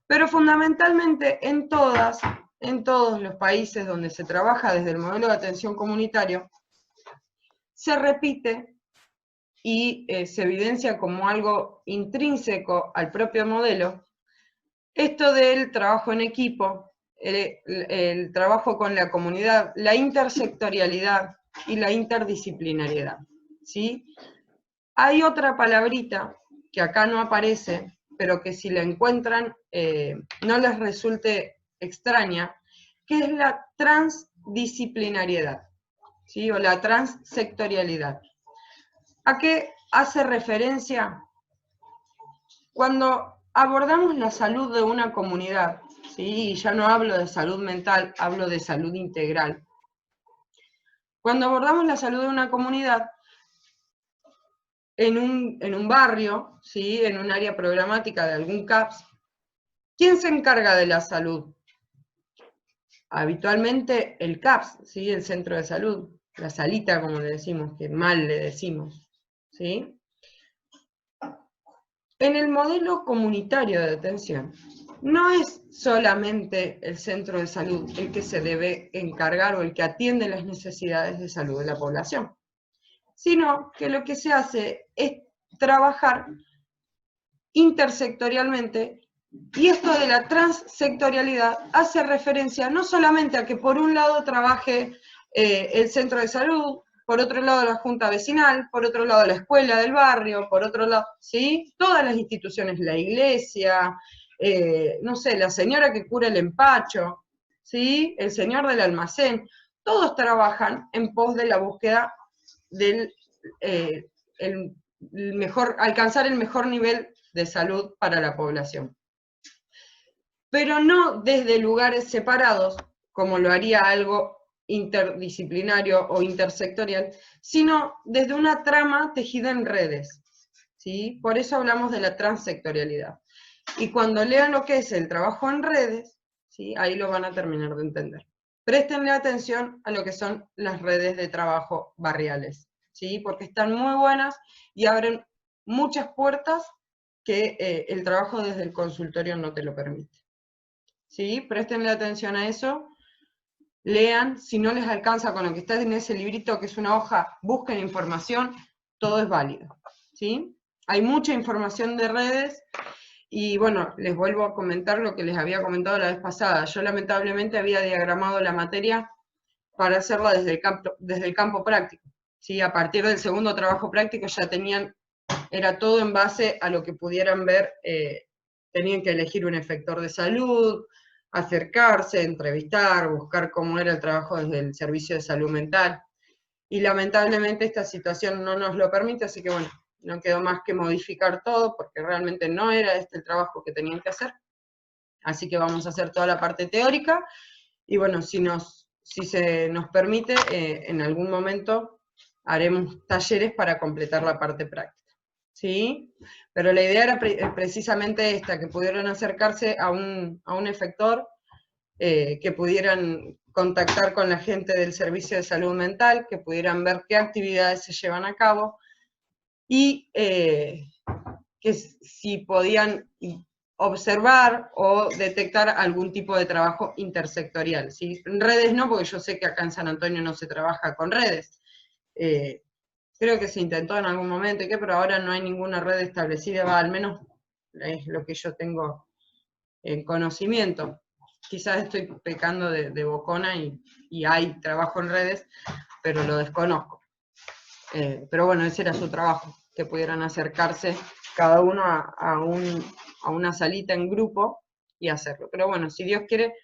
pero fundamentalmente en todos los países donde se trabaja desde el modelo de atención comunitario, se repite y se evidencia como algo intrínseco al propio modelo, esto del trabajo en equipo, el trabajo con la comunidad, la intersectorialidad y la interdisciplinariedad, ¿sí? Hay otra palabrita que acá no aparece, pero que si la encuentran no les resulte extraña, que es la transdisciplinariedad, ¿sí? O la transsectorialidad. ¿A qué hace referencia? Cuando abordamos la salud de una comunidad, ¿sí? Y ya no hablo de salud mental, hablo de salud integral. Cuando abordamos la salud de una comunidad, en un barrio, ¿sí? En un área programática de algún CAPS, ¿quién se encarga de la salud? Habitualmente el CAPS, ¿sí? El centro de salud, la salita, como le decimos, que mal le decimos, ¿sí? En el modelo comunitario de atención, no es solamente el centro de salud el que se debe encargar o el que atiende las necesidades de salud de la población, sino que lo que se hace es trabajar intersectorialmente, y esto de la transsectorialidad hace referencia no solamente a que por un lado trabaje el centro de salud, por otro lado la junta vecinal, por otro lado la escuela del barrio, por otro lado, ¿sí? Todas las instituciones, la iglesia, no sé, la señora que cura el empacho, ¿sí? El señor del almacén, todos trabajan en pos de la búsqueda del alcanzar el mejor nivel de salud para la población. Pero no desde lugares separados, como lo haría algo interdisciplinario o intersectorial, sino desde una trama tejida en redes, ¿sí? Por eso hablamos de la transsectorialidad. Y cuando lean lo que es el trabajo en redes, ¿sí? Ahí lo van a terminar de entender. Préstenle atención a lo que son las redes de trabajo barriales, ¿sí? Porque están muy buenas y abren muchas puertas que el trabajo desde el consultorio no te lo permite. ¿Sí? Préstenle atención a eso. Lean, si no les alcanza con lo que está en ese librito, que es una hoja, busquen información, todo es válido, ¿sí? Hay mucha información de redes, y bueno, les vuelvo a comentar lo que les había comentado la vez pasada. Yo lamentablemente había diagramado la materia para hacerla desde el campo práctico, ¿sí? A partir del segundo trabajo práctico ya era todo en base a lo que pudieran ver, tenían que elegir un efector de salud, acercarse, entrevistar, buscar cómo era el trabajo desde el servicio de salud mental. y lamentablemente esta situación no nos lo permite, así que bueno, no quedó más que modificar todo, porque realmente no era este el trabajo que tenían que hacer. Así que vamos a hacer toda la parte teórica, y bueno, si se nos permite, en algún momento haremos talleres para completar la parte práctica, ¿sí? Pero la idea era precisamente esta, que pudieran acercarse a un efector, que pudieran contactar con la gente del Servicio de Salud Mental, que pudieran ver qué actividades se llevan a cabo, y que si podían observar o detectar algún tipo de trabajo intersectorial, ¿sí? En redes no, porque yo sé que acá en San Antonio no se trabaja con redes. Creo que se intentó en algún momento, pero ahora no hay ninguna red establecida, al menos es lo que yo tengo en conocimiento. Quizás estoy pecando de bocona y hay trabajo en redes, pero lo desconozco. Pero bueno, ese era su trabajo, que pudieran acercarse cada uno a una salita en grupo y hacerlo. Pero bueno, si Dios quiere,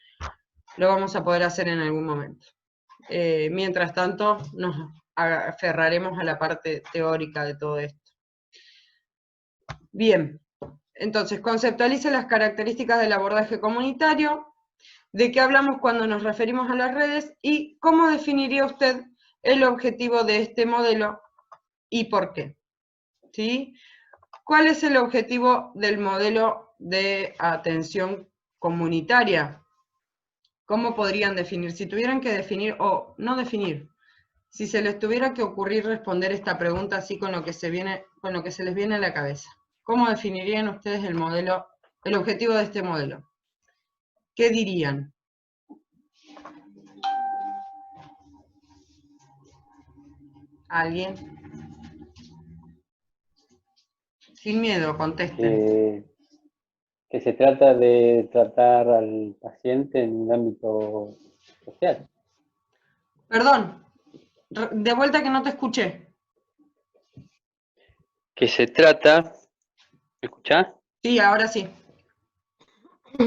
lo vamos a poder hacer en algún momento. Mientras tanto, nos aferraremos a la parte teórica de todo esto. Bien, entonces, conceptualice las características del abordaje comunitario, de qué hablamos cuando nos referimos a las redes y cómo definiría usted el objetivo de este modelo y por qué. ¿Sí? ¿Cuál es el objetivo del modelo de atención comunitaria? ¿Cómo podrían definir? Si tuvieran que definir, o no definir, si se les tuviera que ocurrir responder esta pregunta así con lo que se les viene a la cabeza, ¿cómo definirían ustedes el modelo, el objetivo de este modelo? ¿Qué dirían? ¿Alguien? Sin miedo, contesten. Que se trata de tratar al paciente en un ámbito social. Perdón, de vuelta que no te escuché. Que se trata, ¿me escuchás? Sí, ahora sí.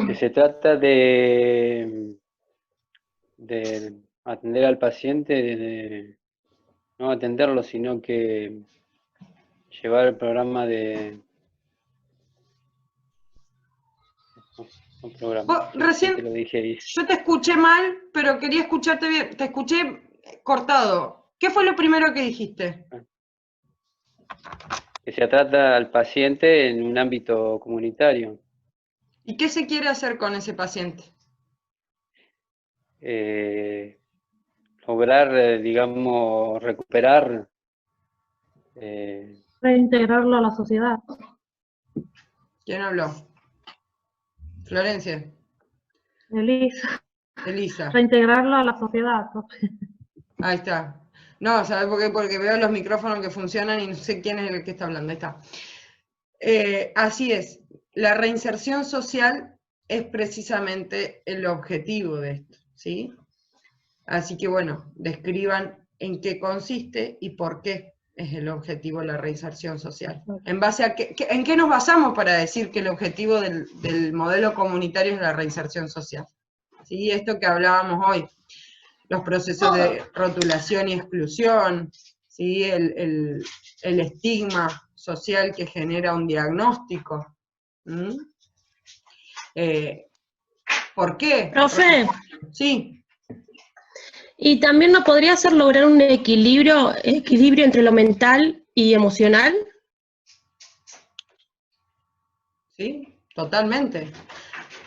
Que se trata de atender al paciente, de no atenderlo, sino que llevar el programa de... Un programa. Recién te lo dije ahí. yo te escuché mal, pero quería escucharte bien. Te escuché cortado. ¿Qué fue lo primero que dijiste? Que se trata al paciente en un ámbito comunitario. ¿Y qué se quiere hacer con ese paciente? Lograr, digamos, recuperar... Reintegrarlo a la sociedad. ¿Quién habló? Florencia. Elisa. Reintegrarlo a la sociedad. Ahí está. No, ¿sabes por qué? Porque veo los micrófonos que funcionan y no sé quién es el que está hablando. Ahí está. Así es. La reinserción social es precisamente el objetivo de esto, ¿sí? Así que bueno, describan en qué consiste y por qué es el objetivo de la reinserción social. ¿En base a en qué nos basamos para decir que el objetivo del modelo comunitario es la reinserción social? ¿Sí? Esto que hablábamos hoy, los procesos de rotulación y exclusión, ¿sí? El estigma social que genera un diagnóstico. ¿Por qué? Profe. Sí. Y también no podría ser lograr un equilibrio entre lo mental y emocional. Sí, totalmente.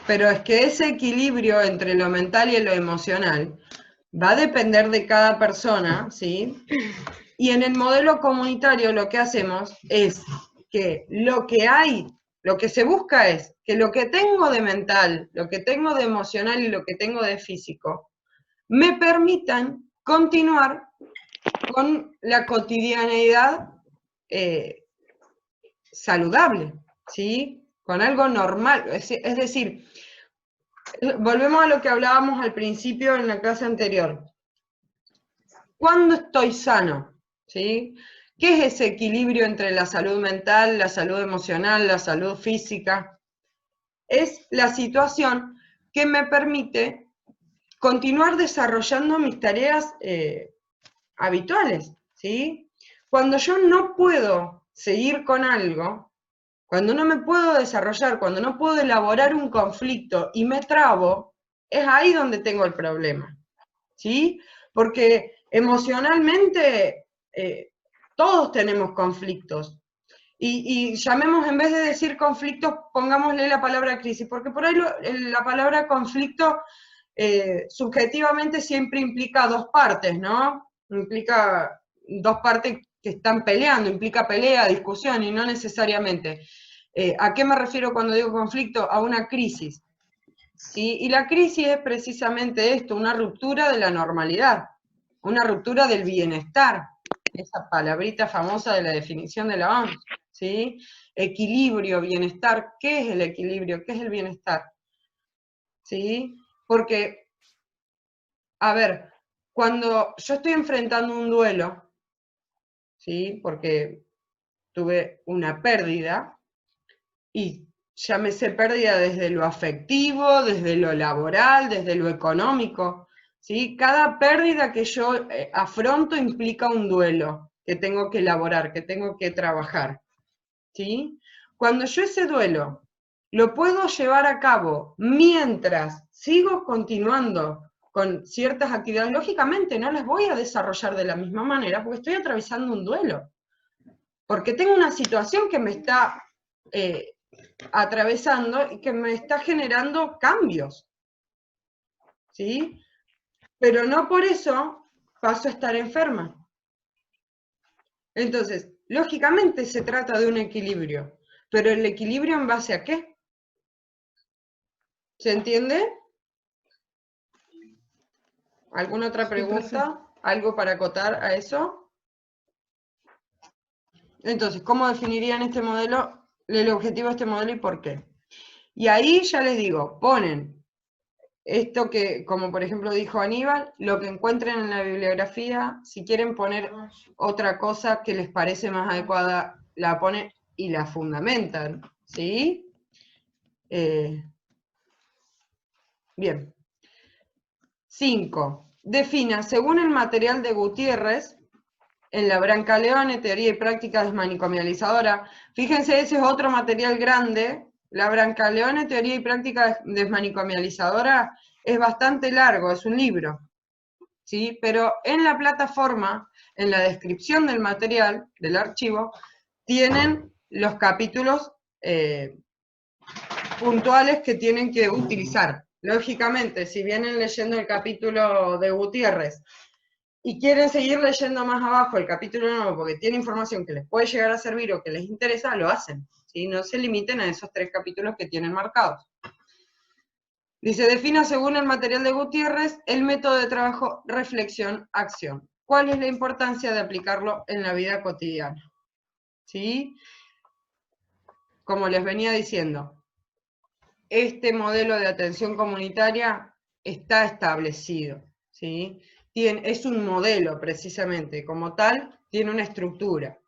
Pero es que ese equilibrio entre lo mental y lo emocional va a depender de cada persona, ¿sí? Y en el modelo comunitario lo que hacemos es que lo que se busca es que lo que tengo de mental, lo que tengo de emocional y lo que tengo de físico, me permitan continuar con la cotidianeidad saludable, ¿sí? Con algo normal. Es decir, volvemos a lo que hablábamos al principio en la clase anterior. ¿Cuándo estoy sano? ¿Sí? ¿Qué es ese equilibrio entre la salud mental, la salud emocional, la salud física? Es la situación que me permite continuar desarrollando mis tareas habituales, ¿sí? Cuando yo no puedo seguir con algo, cuando no me puedo desarrollar, cuando no puedo elaborar un conflicto y me trabo, es ahí donde tengo el problema, ¿sí? Porque emocionalmente todos tenemos conflictos. Y llamemos, en vez de decir conflictos, pongámosle la palabra crisis, porque por ahí la palabra conflicto subjetivamente siempre implica dos partes, ¿no? Implica dos partes que están peleando, implica pelea, discusión, y no necesariamente. ¿A qué me refiero cuando digo conflicto? A una crisis. ¿Sí? Y la crisis es precisamente esto, una ruptura de la normalidad, una ruptura del bienestar, esa palabrita famosa de la definición de la OMS, ¿sí? Equilibrio, bienestar, ¿qué es el equilibrio? ¿Qué es el bienestar? ¿Sí? Porque, a ver, cuando yo estoy enfrentando un duelo, ¿sí? Porque tuve una pérdida, y llámese pérdida desde lo afectivo, desde lo laboral, desde lo económico, ¿sí? Cada pérdida que yo afronto implica un duelo que tengo que elaborar, que tengo que trabajar, ¿sí? Cuando yo ese duelo lo puedo llevar a cabo mientras sigo continuando con ciertas actividades, lógicamente no las voy a desarrollar de la misma manera porque estoy atravesando un duelo, porque tengo una situación que me está atravesando y que me está generando cambios, ¿sí? Pero no por eso paso a estar enferma. Entonces, lógicamente se trata de un equilibrio, pero ¿el equilibrio en base a qué? ¿Se entiende? ¿Alguna otra pregunta? ¿Algo para acotar a eso? Entonces, ¿cómo definirían este modelo, el objetivo de este modelo y por qué? Y ahí ya les digo, ponen esto que, como por ejemplo dijo Aníbal, lo que encuentren en la bibliografía, si quieren poner otra cosa que les parece más adecuada, la ponen y la fundamentan, ¿sí? Bien. 5. Defina, según el material de Gutiérrez, en la Brancaleone, Teoría y Práctica Desmanicomializadora. Fíjense, ese es otro material grande. La Brancaleone, Teoría y Práctica Desmanicomializadora es bastante largo, es un libro, ¿sí? Pero en la plataforma, en la descripción del material, del archivo, tienen los capítulos puntuales que tienen que utilizar. Lógicamente, si vienen leyendo el capítulo de Gutiérrez y quieren seguir leyendo más abajo el capítulo nuevo porque tiene información que les puede llegar a servir o que les interesa, lo hacen, ¿sí? No se limiten a esos 3 capítulos que tienen marcados. Dice, defina según el material de Gutiérrez el método de trabajo reflexión-acción. ¿Cuál es la importancia de aplicarlo en la vida cotidiana? ¿Sí? Como les venía diciendo, este modelo de atención comunitaria está establecido, ¿sí? Es un modelo precisamente, como tal, tiene una estructura,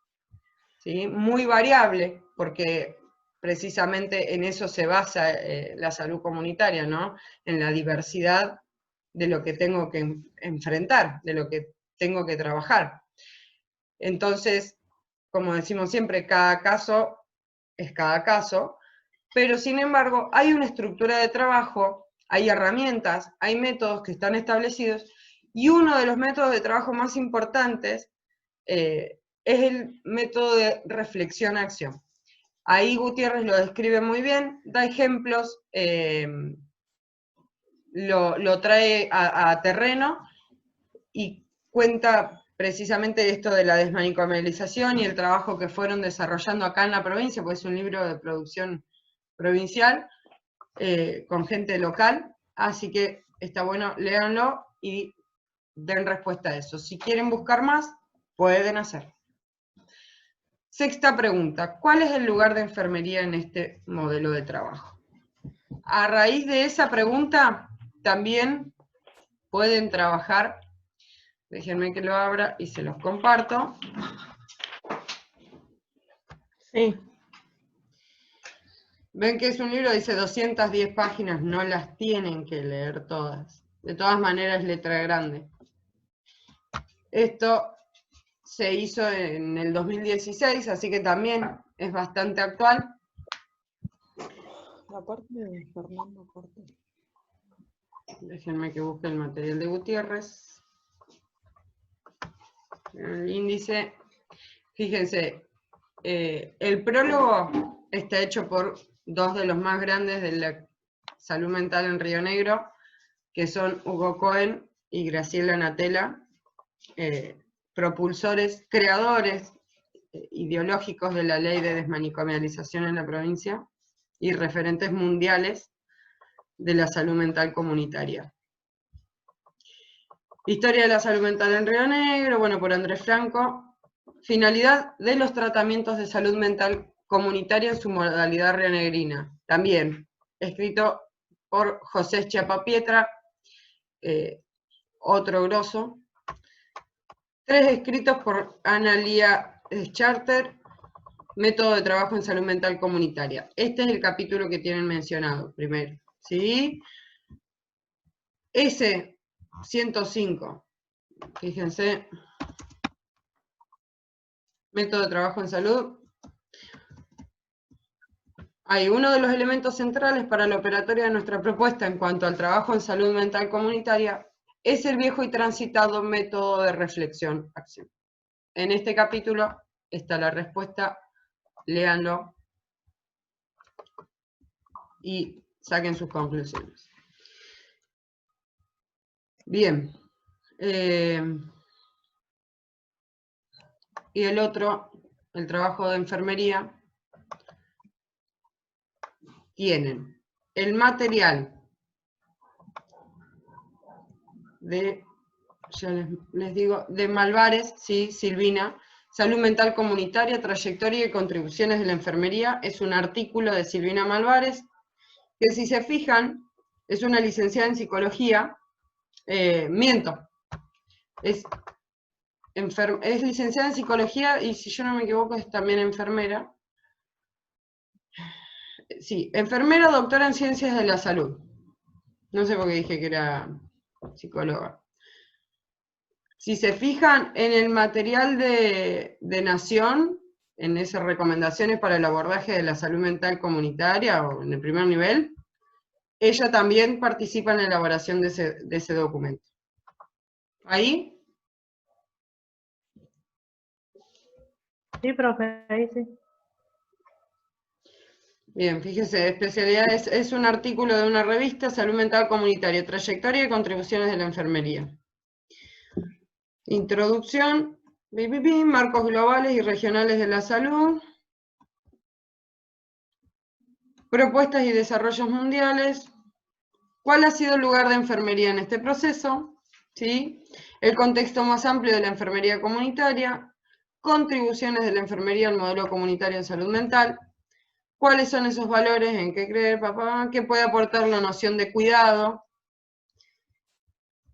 ¿sí? Muy variable, porque precisamente en eso se basa la salud comunitaria, ¿no? En la diversidad de lo que tengo que enfrentar, de lo que tengo que trabajar. Entonces, como decimos siempre, cada caso es cada caso, pero sin embargo hay una estructura de trabajo, hay herramientas, hay métodos que están establecidos, y uno de los métodos de trabajo más importantes es el método de reflexión-acción. Ahí Gutiérrez lo describe muy bien, da ejemplos, lo trae a terreno y cuenta precisamente esto de la desmanicomialización y el trabajo que fueron desarrollando acá en la provincia, pues es un libro de producción provincial, con gente local, así que está bueno, léanlo y den respuesta a eso. Si quieren buscar más, pueden hacer. 6ª pregunta, ¿cuál es el lugar de enfermería en este modelo de trabajo? A raíz de esa pregunta, también pueden trabajar, déjenme que lo abra y se los comparto. Sí. Ven que es un libro, dice 210 páginas, no las tienen que leer todas. De todas maneras, letra grande. Esto se hizo en el 2016, así que también es bastante actual. La parte de Fernando Cortés. Déjenme que busque el material de Gutiérrez. El índice. Fíjense, el prólogo está hecho por dos de los más grandes de la salud mental en Río Negro, que son Hugo Cohen y Graciela Natella, propulsores, creadores ideológicos de la ley de desmanicomialización en la provincia y referentes mundiales de la salud mental comunitaria. Historia de la salud mental en Río Negro, bueno, por Andrés Franco. Finalidad de los tratamientos de salud mental comunitaria en su modalidad rionegrina. También escrito por José Chiapapietra, otro grosso. 3 escritos por Analía Charter, método de trabajo en salud mental comunitaria. Este es el capítulo que tienen mencionado primero, ¿sí? Ese 105, fíjense, método de trabajo en salud. Hay uno de los elementos centrales para la operatoria de nuestra propuesta en cuanto al trabajo en salud mental comunitaria es el viejo y transitado método de reflexión-acción. En este capítulo está la respuesta, léanlo y saquen sus conclusiones. Bien. Y el otro, el trabajo de enfermería, tienen el material de, ya les digo, de Malvares, sí, Silvina, Salud Mental Comunitaria, Trayectoria y Contribuciones de la Enfermería. Es un artículo de Silvina Malvares, que si se fijan, es una licenciada en psicología, miento, es licenciada en psicología y si yo no me equivoco es también enfermera. Sí, enfermera, doctora en ciencias de la salud. No sé por qué dije que era psicóloga. Si se fijan en el material de Nación, en esas recomendaciones para el abordaje de la salud mental comunitaria o en el primer nivel, ella también participa en la elaboración de ese documento. ¿Ahí? Sí, profe, ahí sí. Bien, fíjese, especialidades, es un artículo de una revista, Salud Mental Comunitaria, Trayectoria y Contribuciones de la Enfermería. Introducción, marcos globales y regionales de la salud. Propuestas y desarrollos mundiales. ¿Cuál ha sido el lugar de enfermería en este proceso? ¿Sí? El contexto más amplio de la enfermería comunitaria. Contribuciones de la enfermería al modelo comunitario en salud mental. ¿Cuáles son esos valores? ¿En qué creer, papá? ¿Qué puede aportar la noción de cuidado?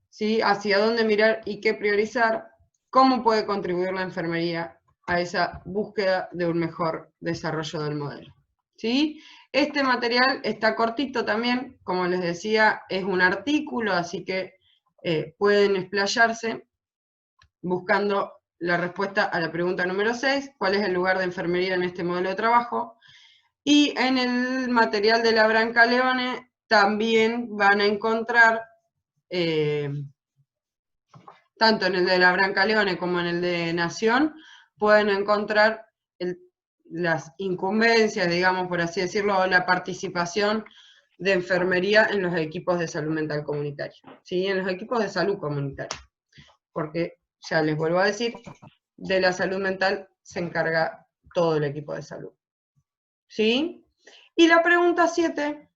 ¿Sí? ¿Hacia dónde mirar y qué priorizar? ¿Cómo puede contribuir la enfermería a esa búsqueda de un mejor desarrollo del modelo? ¿Sí? Este material está cortito también, como les decía, es un artículo, así que pueden explayarse buscando la respuesta a la pregunta número 6, ¿cuál es el lugar de enfermería en este modelo de trabajo? Y en el material de la Brancaleone también van a encontrar, tanto en el de la Brancaleone como en el de Nación, pueden encontrar las incumbencias, digamos, por así decirlo, o la participación de enfermería en los equipos de salud mental comunitaria, ¿sí? En los equipos de salud comunitaria, porque, ya les vuelvo a decir, de la salud mental se encarga todo el equipo de salud, ¿sí? Y la pregunta 7,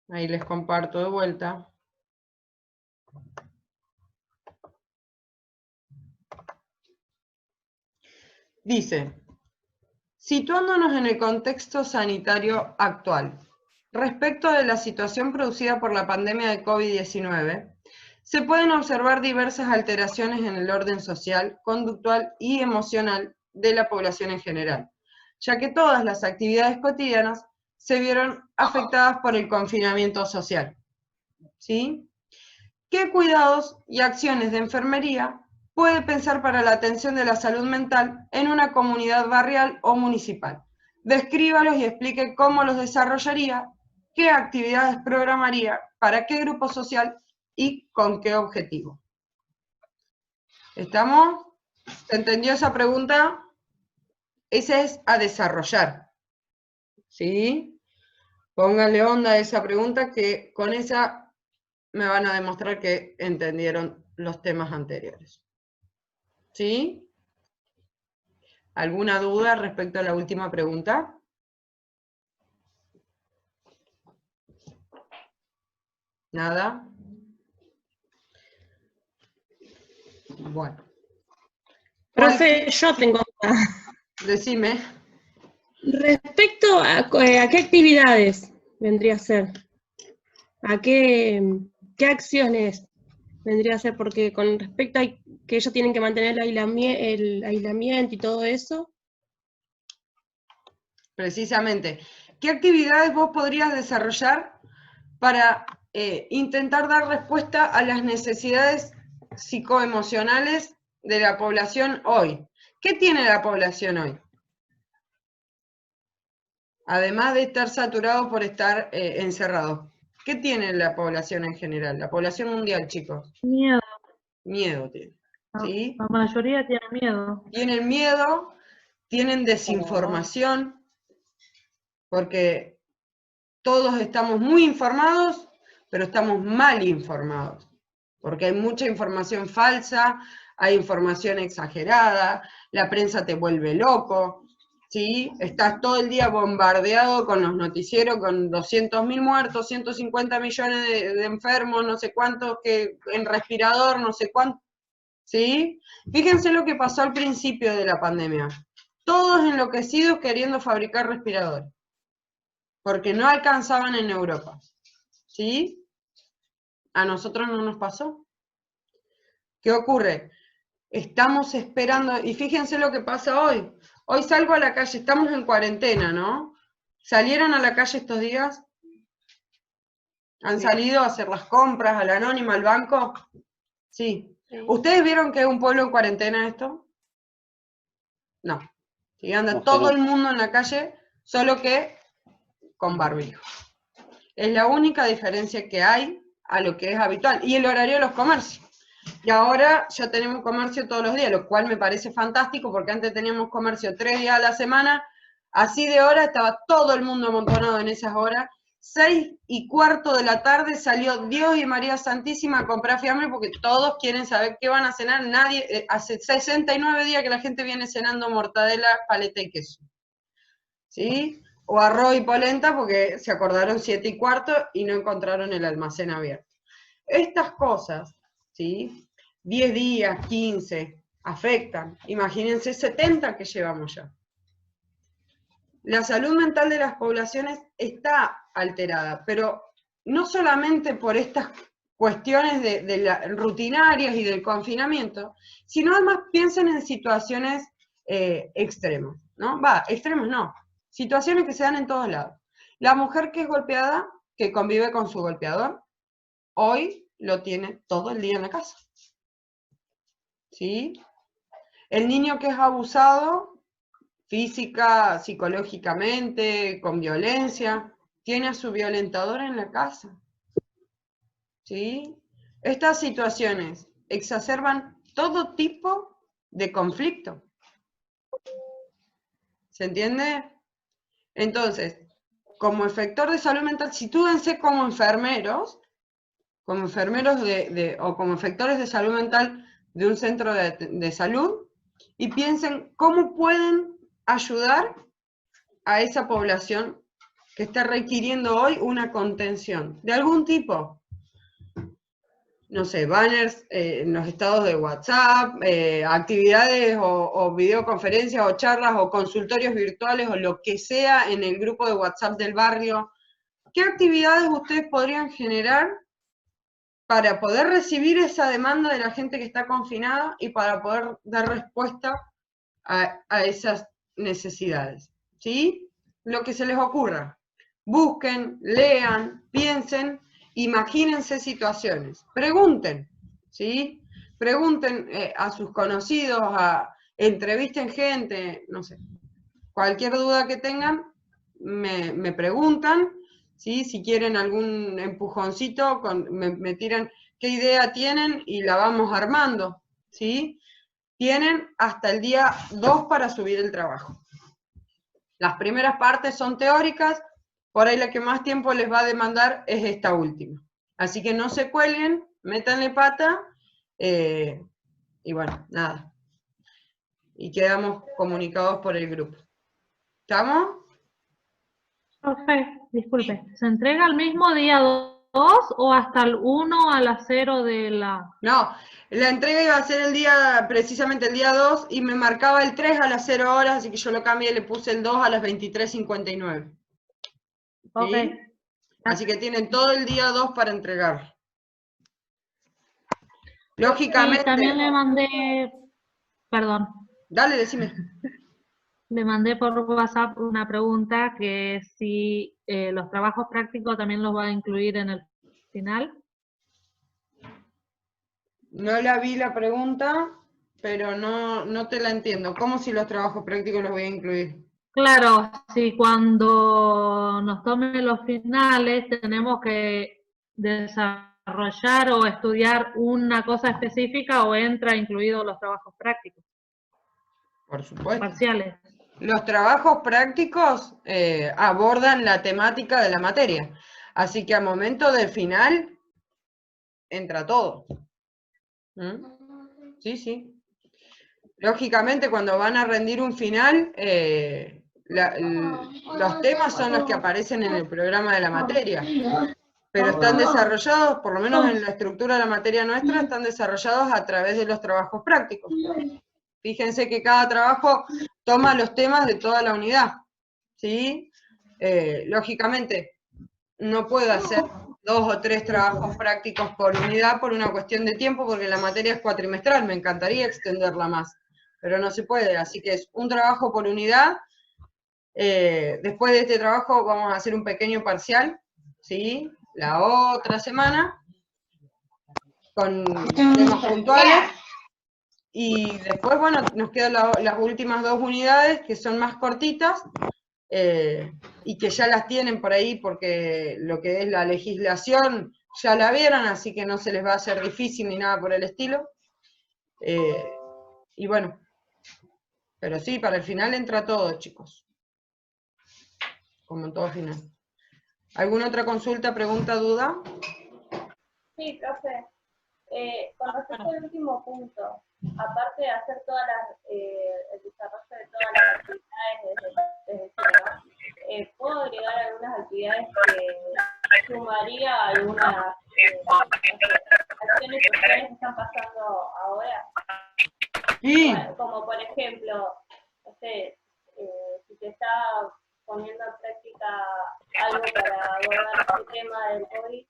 ahí les comparto de vuelta. Dice, situándonos en el contexto sanitario actual, respecto de la situación producida por la pandemia de COVID-19, se pueden observar diversas alteraciones en el orden social, conductual y emocional de la población en general, ya que todas las actividades cotidianas se vieron afectadas por el confinamiento social. ¿Sí? ¿Qué cuidados y acciones de enfermería puede pensar para la atención de la salud mental en una comunidad barrial o municipal? Descríbalos y explique cómo los desarrollaría, qué actividades programaría, para qué grupo social y con qué objetivo. ¿Estamos? ¿Se entendió esa pregunta? Esa es a desarrollar. ¿Sí? Pónganle onda a esa pregunta, que con esa me van a demostrar que entendieron los temas anteriores. ¿Sí? ¿Alguna duda respecto a la última pregunta? ¿Nada? Bueno. Profe, yo tengo una. Decime. Respecto a qué actividades vendría a ser, a qué acciones vendría a ser, porque con respecto a que ellos tienen que mantener el aislamiento y todo eso. Precisamente. ¿Qué actividades vos podrías desarrollar para intentar dar respuesta a las necesidades psicoemocionales de la población hoy? ¿Qué tiene la población hoy? Además de estar saturado por estar encerrado. ¿Qué tiene la población en general? La población mundial, chicos. Miedo. Miedo tiene. ¿Sí? La mayoría tiene miedo. Tienen miedo, tienen desinformación, porque todos estamos muy informados, pero estamos mal informados, porque hay mucha información falsa, hay información exagerada, la prensa te vuelve loco, ¿sí? Estás todo el día bombardeado con los noticieros, con 200.000 muertos, 150 millones de enfermos, no sé cuántos que en respirador, no sé cuántos, ¿sí? Fíjense lo que pasó al principio de la pandemia. Todos enloquecidos queriendo fabricar respiradores, porque no alcanzaban en Europa, ¿sí? A nosotros no nos pasó. ¿Qué ocurre? Estamos esperando, y fíjense lo que pasa hoy. Hoy salgo a la calle, estamos en cuarentena, ¿no? ¿Salieron a la calle estos días? ¿Han salido a hacer las compras, al Anónima, al banco? Sí. ¿Ustedes vieron que es un pueblo en cuarentena esto? No. Y anda todo el mundo en la calle, solo que con barbijo. Es la única diferencia que hay a lo que es habitual. Y el horario de los comercios. Y ahora ya tenemos comercio todos los días, lo cual me parece fantástico, porque antes teníamos comercio 3 días a la semana, así de hora estaba todo el mundo amontonado en esas horas. 6:15 de la tarde salió Dios y María Santísima a comprar fiambre, porque todos quieren saber qué van a cenar. Nadie, hace 69 días que la gente viene cenando mortadela, paleta y queso. ¿Sí? O arroz y polenta, porque se acordaron 7:15 y no encontraron el almacén abierto. Estas cosas, ¿sí? 10 días, 15, afectan. Imagínense 70 que llevamos ya. La salud mental de las poblaciones está alterada, pero no solamente por estas cuestiones rutinarias y del confinamiento, sino además piensen en situaciones extremas, ¿no? Extremas no, situaciones que se dan en todos lados. La mujer que es golpeada, que convive con su golpeador, hoy lo tiene todo el día en la casa. ¿Sí? El niño que es abusado, física, psicológicamente, con violencia, tiene a su violentador en la casa. ¿Sí? Estas situaciones exacerban todo tipo de conflicto. ¿Se entiende? Entonces, como efector de salud mental, sitúense como enfermeros o como efectores de salud mental de un centro de salud, y piensen cómo pueden ayudar a esa población que está requiriendo hoy una contención de algún tipo. No sé, banners en los estados de WhatsApp, actividades o videoconferencias o charlas o consultorios virtuales o lo que sea en el grupo de WhatsApp del barrio. ¿Qué actividades ustedes podrían generar para poder recibir esa demanda de la gente que está confinada y para poder dar respuesta a esas necesidades? ¿Sí? Lo que se les ocurra. Busquen, lean, piensen imagínense situaciones, pregunten, ¿sí? Pregunten a sus conocidos, entrevisten gente, no sé, cualquier duda que tengan, me preguntan, ¿sí? Si quieren algún empujoncito, me tiran qué idea tienen y la vamos armando, ¿sí? Tienen hasta el día 2 para subir el trabajo. Las primeras partes son teóricas, por ahí la que más tiempo les va a demandar es esta última. Así que no se cuelguen, métanle pata, y bueno, nada. Y quedamos comunicados por el grupo. ¿Estamos? Profe, disculpe, ¿se entrega el mismo día 2 o hasta el 1 a las 0 de la...? No, la entrega iba a ser precisamente el día 2, y me marcaba el 3 a las 0 horas, así que yo lo cambié y le puse el 2 a las 23:59. Ok. ¿Sí? Así que tienen todo el día 2 para entregar. Lógicamente... Y también le mandé, perdón, Dale, decime. le mandé por WhatsApp una pregunta que si los trabajos prácticos también los va a incluir en el final. No la vi la pregunta, pero no te la entiendo. ¿Cómo si los trabajos prácticos los voy a incluir? Claro, si cuando nos tomen los finales tenemos que desarrollar o estudiar una cosa específica o entra incluidos los trabajos prácticos, Por supuesto. parciales. Los trabajos prácticos abordan la temática de la materia. Así que a momento del final entra todo. ¿Mm? Sí, sí. Lógicamente, cuando van a rendir un final, los temas son los que aparecen en el programa de la materia, pero están desarrollados, por lo menos en la estructura de la materia nuestra, están desarrollados a través de los trabajos prácticos. Fíjense que cada trabajo toma los temas de toda la unidad, ¿sí? Lógicamente, no puedo hacer 2 o 3 trabajos prácticos por unidad por una cuestión de tiempo, porque la materia es cuatrimestral, me encantaría extenderla más, pero no se puede, así que es un trabajo por unidad. Después de este trabajo vamos a hacer un pequeño parcial, ¿sí? La otra semana, con temas puntuales, y después, bueno, nos quedan las últimas 2 unidades, que son más cortitas, y que ya las tienen por ahí, porque lo que es la legislación ya la vieron, así que no se les va a hacer difícil ni nada por el estilo. Y bueno, pero sí, para el final entra todo, chicos. Como en todo final. ¿Alguna otra consulta, pregunta, duda? Sí, profe. Con respecto al último punto, aparte de hacer el desarrollo de todas las actividades desde cero, ¿puedo agregar algunas actividades que sumaría a algunas acciones sociales que están pasando ahora? Sí. Como por ejemplo, no sé, si se está poniendo en práctica algo para abordar este tema del COVID,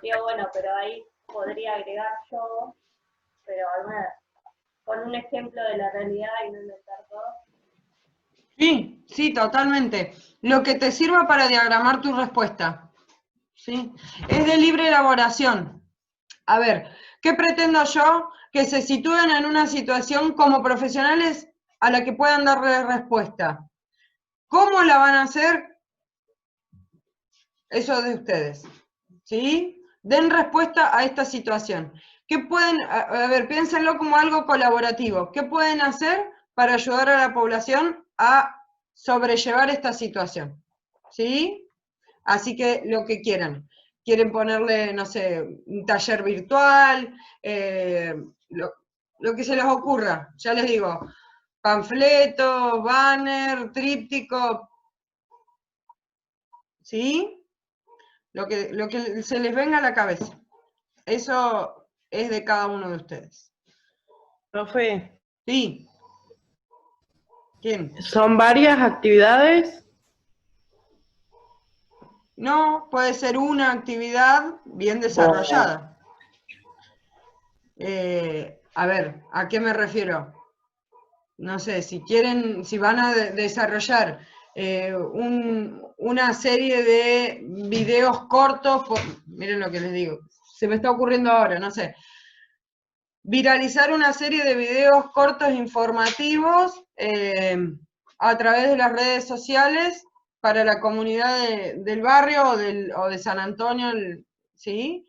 digo, bueno, pero ahí podría agregar yo, pero con un ejemplo de la realidad y no inventar todo. Sí, sí, totalmente. Lo que te sirva para diagramar tu respuesta. ¿Sí? Es de libre elaboración. A ver, ¿qué pretendo yo? Que se sitúen en una situación como profesionales a la que puedan darle respuesta. ¿Cómo la van a hacer? Eso de ustedes. ¿Sí? Den respuesta a esta situación. ¿Qué pueden, a ver, piénsenlo como algo colaborativo? ¿Qué pueden hacer para ayudar a la población a sobrellevar esta situación? ¿Sí? Así que lo que quieran. Quieren ponerle, no sé, un taller virtual, lo que se les ocurra. Ya les digo, panfleto, banner, tríptico, ¿sí? Lo que se les venga a la cabeza. Eso es de cada uno de ustedes. Profe, Sí. ¿Quién? ¿son varias actividades? No, puede ser una actividad bien desarrollada. A ver, ¿a qué me refiero? No sé, si van a desarrollar una serie de videos cortos, miren lo que les digo, se me está ocurriendo ahora, no sé, viralizar una serie de videos cortos informativos a través de las redes sociales para la comunidad del barrio o de San Antonio, ¿sí?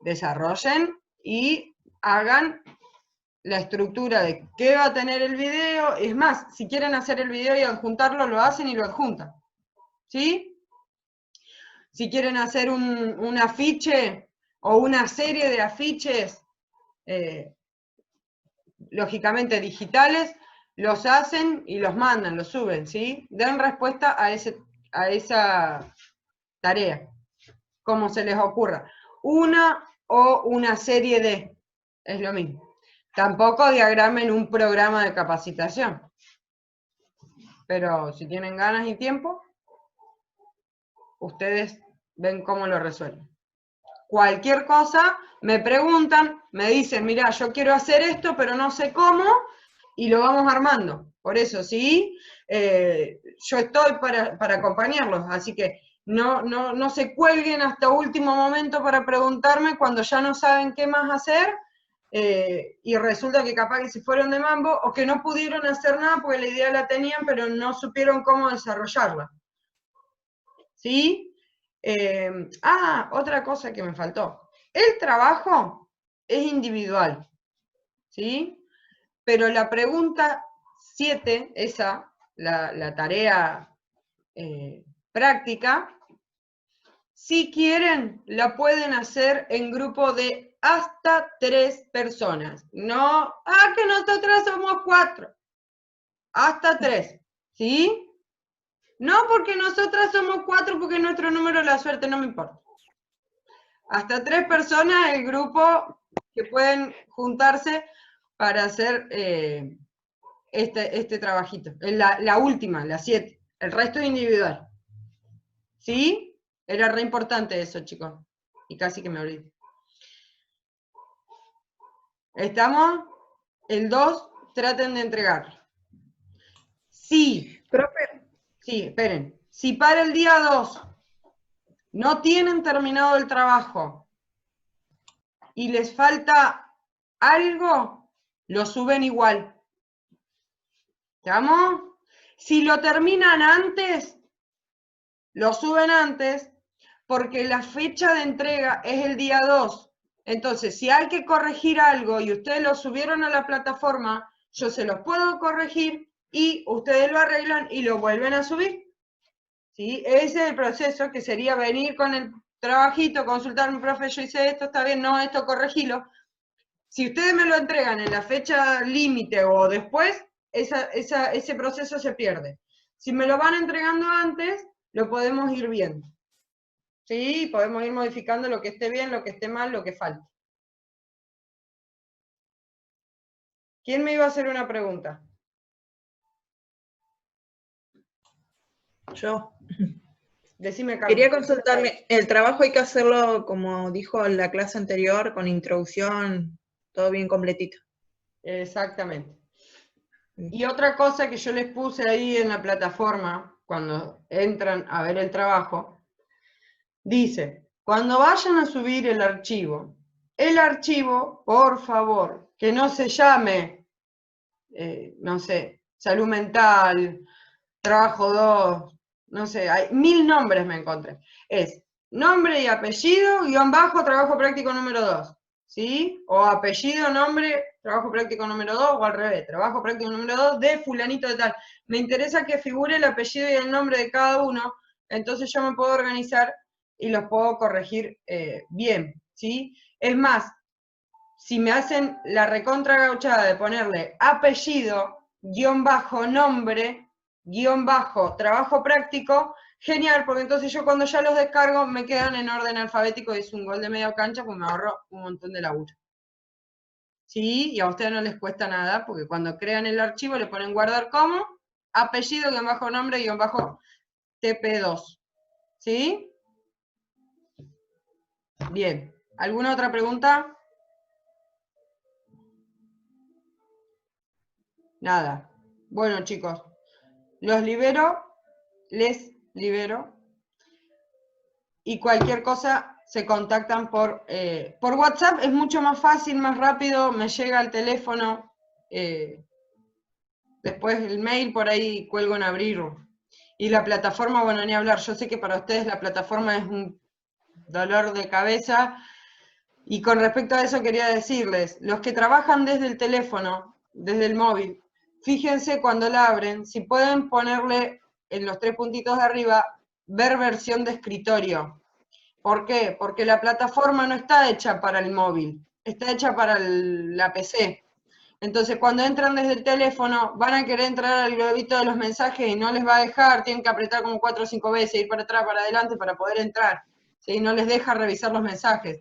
Desarrollen y hagan la estructura de qué va a tener el video. Es más, si quieren hacer el video y adjuntarlo, lo hacen y lo adjuntan, ¿sí? Si quieren hacer un afiche o una serie de afiches, lógicamente digitales, los hacen y los mandan, los suben, ¿sí? Den respuesta a esa tarea, como se les ocurra. Una o una serie de, es lo mismo. Tampoco diagramen un programa de capacitación, pero si tienen ganas y tiempo, ustedes ven cómo lo resuelven. Cualquier cosa, me preguntan, me dicen, mira, yo quiero hacer esto, pero no sé cómo, y lo vamos armando. Por eso, sí, yo estoy para acompañarlos, así que no se cuelguen hasta último momento para preguntarme cuando ya no saben qué más hacer, y resulta que capaz que se fueron de mambo, o que no pudieron hacer nada porque la idea la tenían, pero no supieron cómo desarrollarla. ¿Sí? Otra cosa que me faltó. El trabajo es individual, ¿sí? Pero la pregunta 7, esa, la tarea práctica, si quieren, la pueden hacer en grupo de hasta 3 personas. No, que nosotras somos 4. Hasta 3, ¿sí? No porque nosotras somos 4, porque nuestro número de la suerte no me importa. Hasta 3 personas el grupo que pueden juntarse para hacer este trabajito. La última, la 7. El resto es individual. ¿Sí? Era re importante eso, chicos. Y casi que me olvidé. ¿Estamos? El 2, traten de entregarlo. Sí. Profe. Sí, esperen. Si para el día 2 no tienen terminado el trabajo y les falta algo, lo suben igual. ¿Estamos? Si lo terminan antes, lo suben antes, porque la fecha de entrega es el día 2. Entonces, si hay que corregir algo y ustedes lo subieron a la plataforma, yo se los puedo corregir y ustedes lo arreglan y lo vuelven a subir. ¿Sí? Ese es el proceso, que sería venir con el trabajito, consultarme, profe, yo hice esto, está bien, no, esto corregilo. Si ustedes me lo entregan en la fecha límite o después, ese proceso se pierde. Si me lo van entregando antes, lo podemos ir viendo. ¿Sí? Podemos ir modificando lo que esté bien, lo que esté mal, lo que falte. ¿Quién me iba a hacer una pregunta? Yo. Decime, Carlos. Quería consultarme, ¿el trabajo hay que hacerlo, como dijo en la clase anterior, con introducción, todo bien completito? Exactamente. Y otra cosa que yo les puse ahí en la plataforma, cuando entran a ver el trabajo, dice, cuando vayan a subir el archivo, por favor, que no se llame, no sé, salud mental, trabajo 2, no sé, hay 1000 nombres me encontré. Es nombre y apellido, _ trabajo práctico número 2, ¿sí? O apellido, nombre, trabajo práctico número 2, o al revés, trabajo práctico número 2 de fulanito de tal. Me interesa que figure el apellido y el nombre de cada uno, entonces yo me puedo organizar y los puedo corregir bien, ¿sí? Es más, si me hacen la recontra gauchada de ponerle apellido, nombre, trabajo práctico, genial, porque entonces yo cuando ya los descargo me quedan en orden alfabético y es un gol de media cancha, pues me ahorro un montón de laburo. ¿Sí? Y a ustedes no les cuesta nada, porque cuando crean el archivo le ponen guardar como, apellido, nombre, TP2. ¿Sí? Bien. ¿Alguna otra pregunta? Nada. Bueno, chicos, los libero les libero. Y cualquier cosa se contactan por WhatsApp, es mucho más fácil, más rápido, me llega al teléfono, después el mail por ahí cuelgo en abrirlo. Y la plataforma, bueno, ni hablar, yo sé que para ustedes la plataforma es un dolor de cabeza, y con respecto a eso quería decirles, los que trabajan desde el teléfono, desde el móvil, fíjense cuando la abren, si pueden ponerle en los 3 puntitos de arriba, ver versión de escritorio. ¿Por qué? Porque la plataforma no está hecha para el móvil, está hecha para la PC. Entonces, cuando entran desde el teléfono, van a querer entrar al globito de los mensajes y no les va a dejar, tienen que apretar como 4 o 5 veces, ir para atrás, para adelante para poder entrar. ¿Sí? No les deja revisar los mensajes.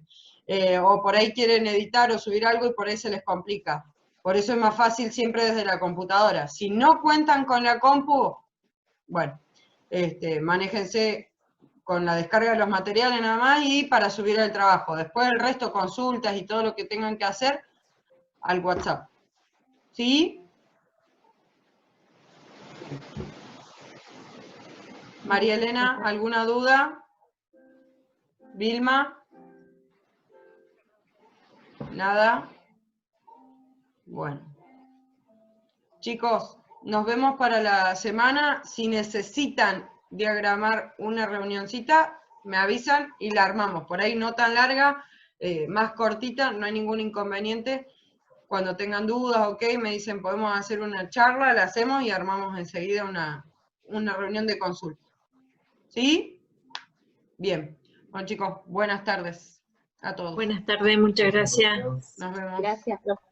O por ahí quieren editar o subir algo y por ahí se les complica. Por eso es más fácil siempre desde la computadora. Si no cuentan con la compu, bueno, manéjense con la descarga de los materiales nada más y para subir el trabajo. Después el resto, consultas y todo lo que tengan que hacer, al WhatsApp. ¿Sí? María Elena, ¿alguna duda? Vilma. ¿Nada? Bueno. Chicos, nos vemos para la semana. Si necesitan diagramar una reunioncita, me avisan y la armamos. Por ahí no tan larga, más cortita, no hay ningún inconveniente. Cuando tengan dudas, ok, me dicen podemos hacer una charla, la hacemos y armamos enseguida una reunión de consulta. ¿Sí? Bien. Bueno, chicos, buenas tardes a todos. Buenas tardes, muchas gracias. Nos vemos. Gracias, profe.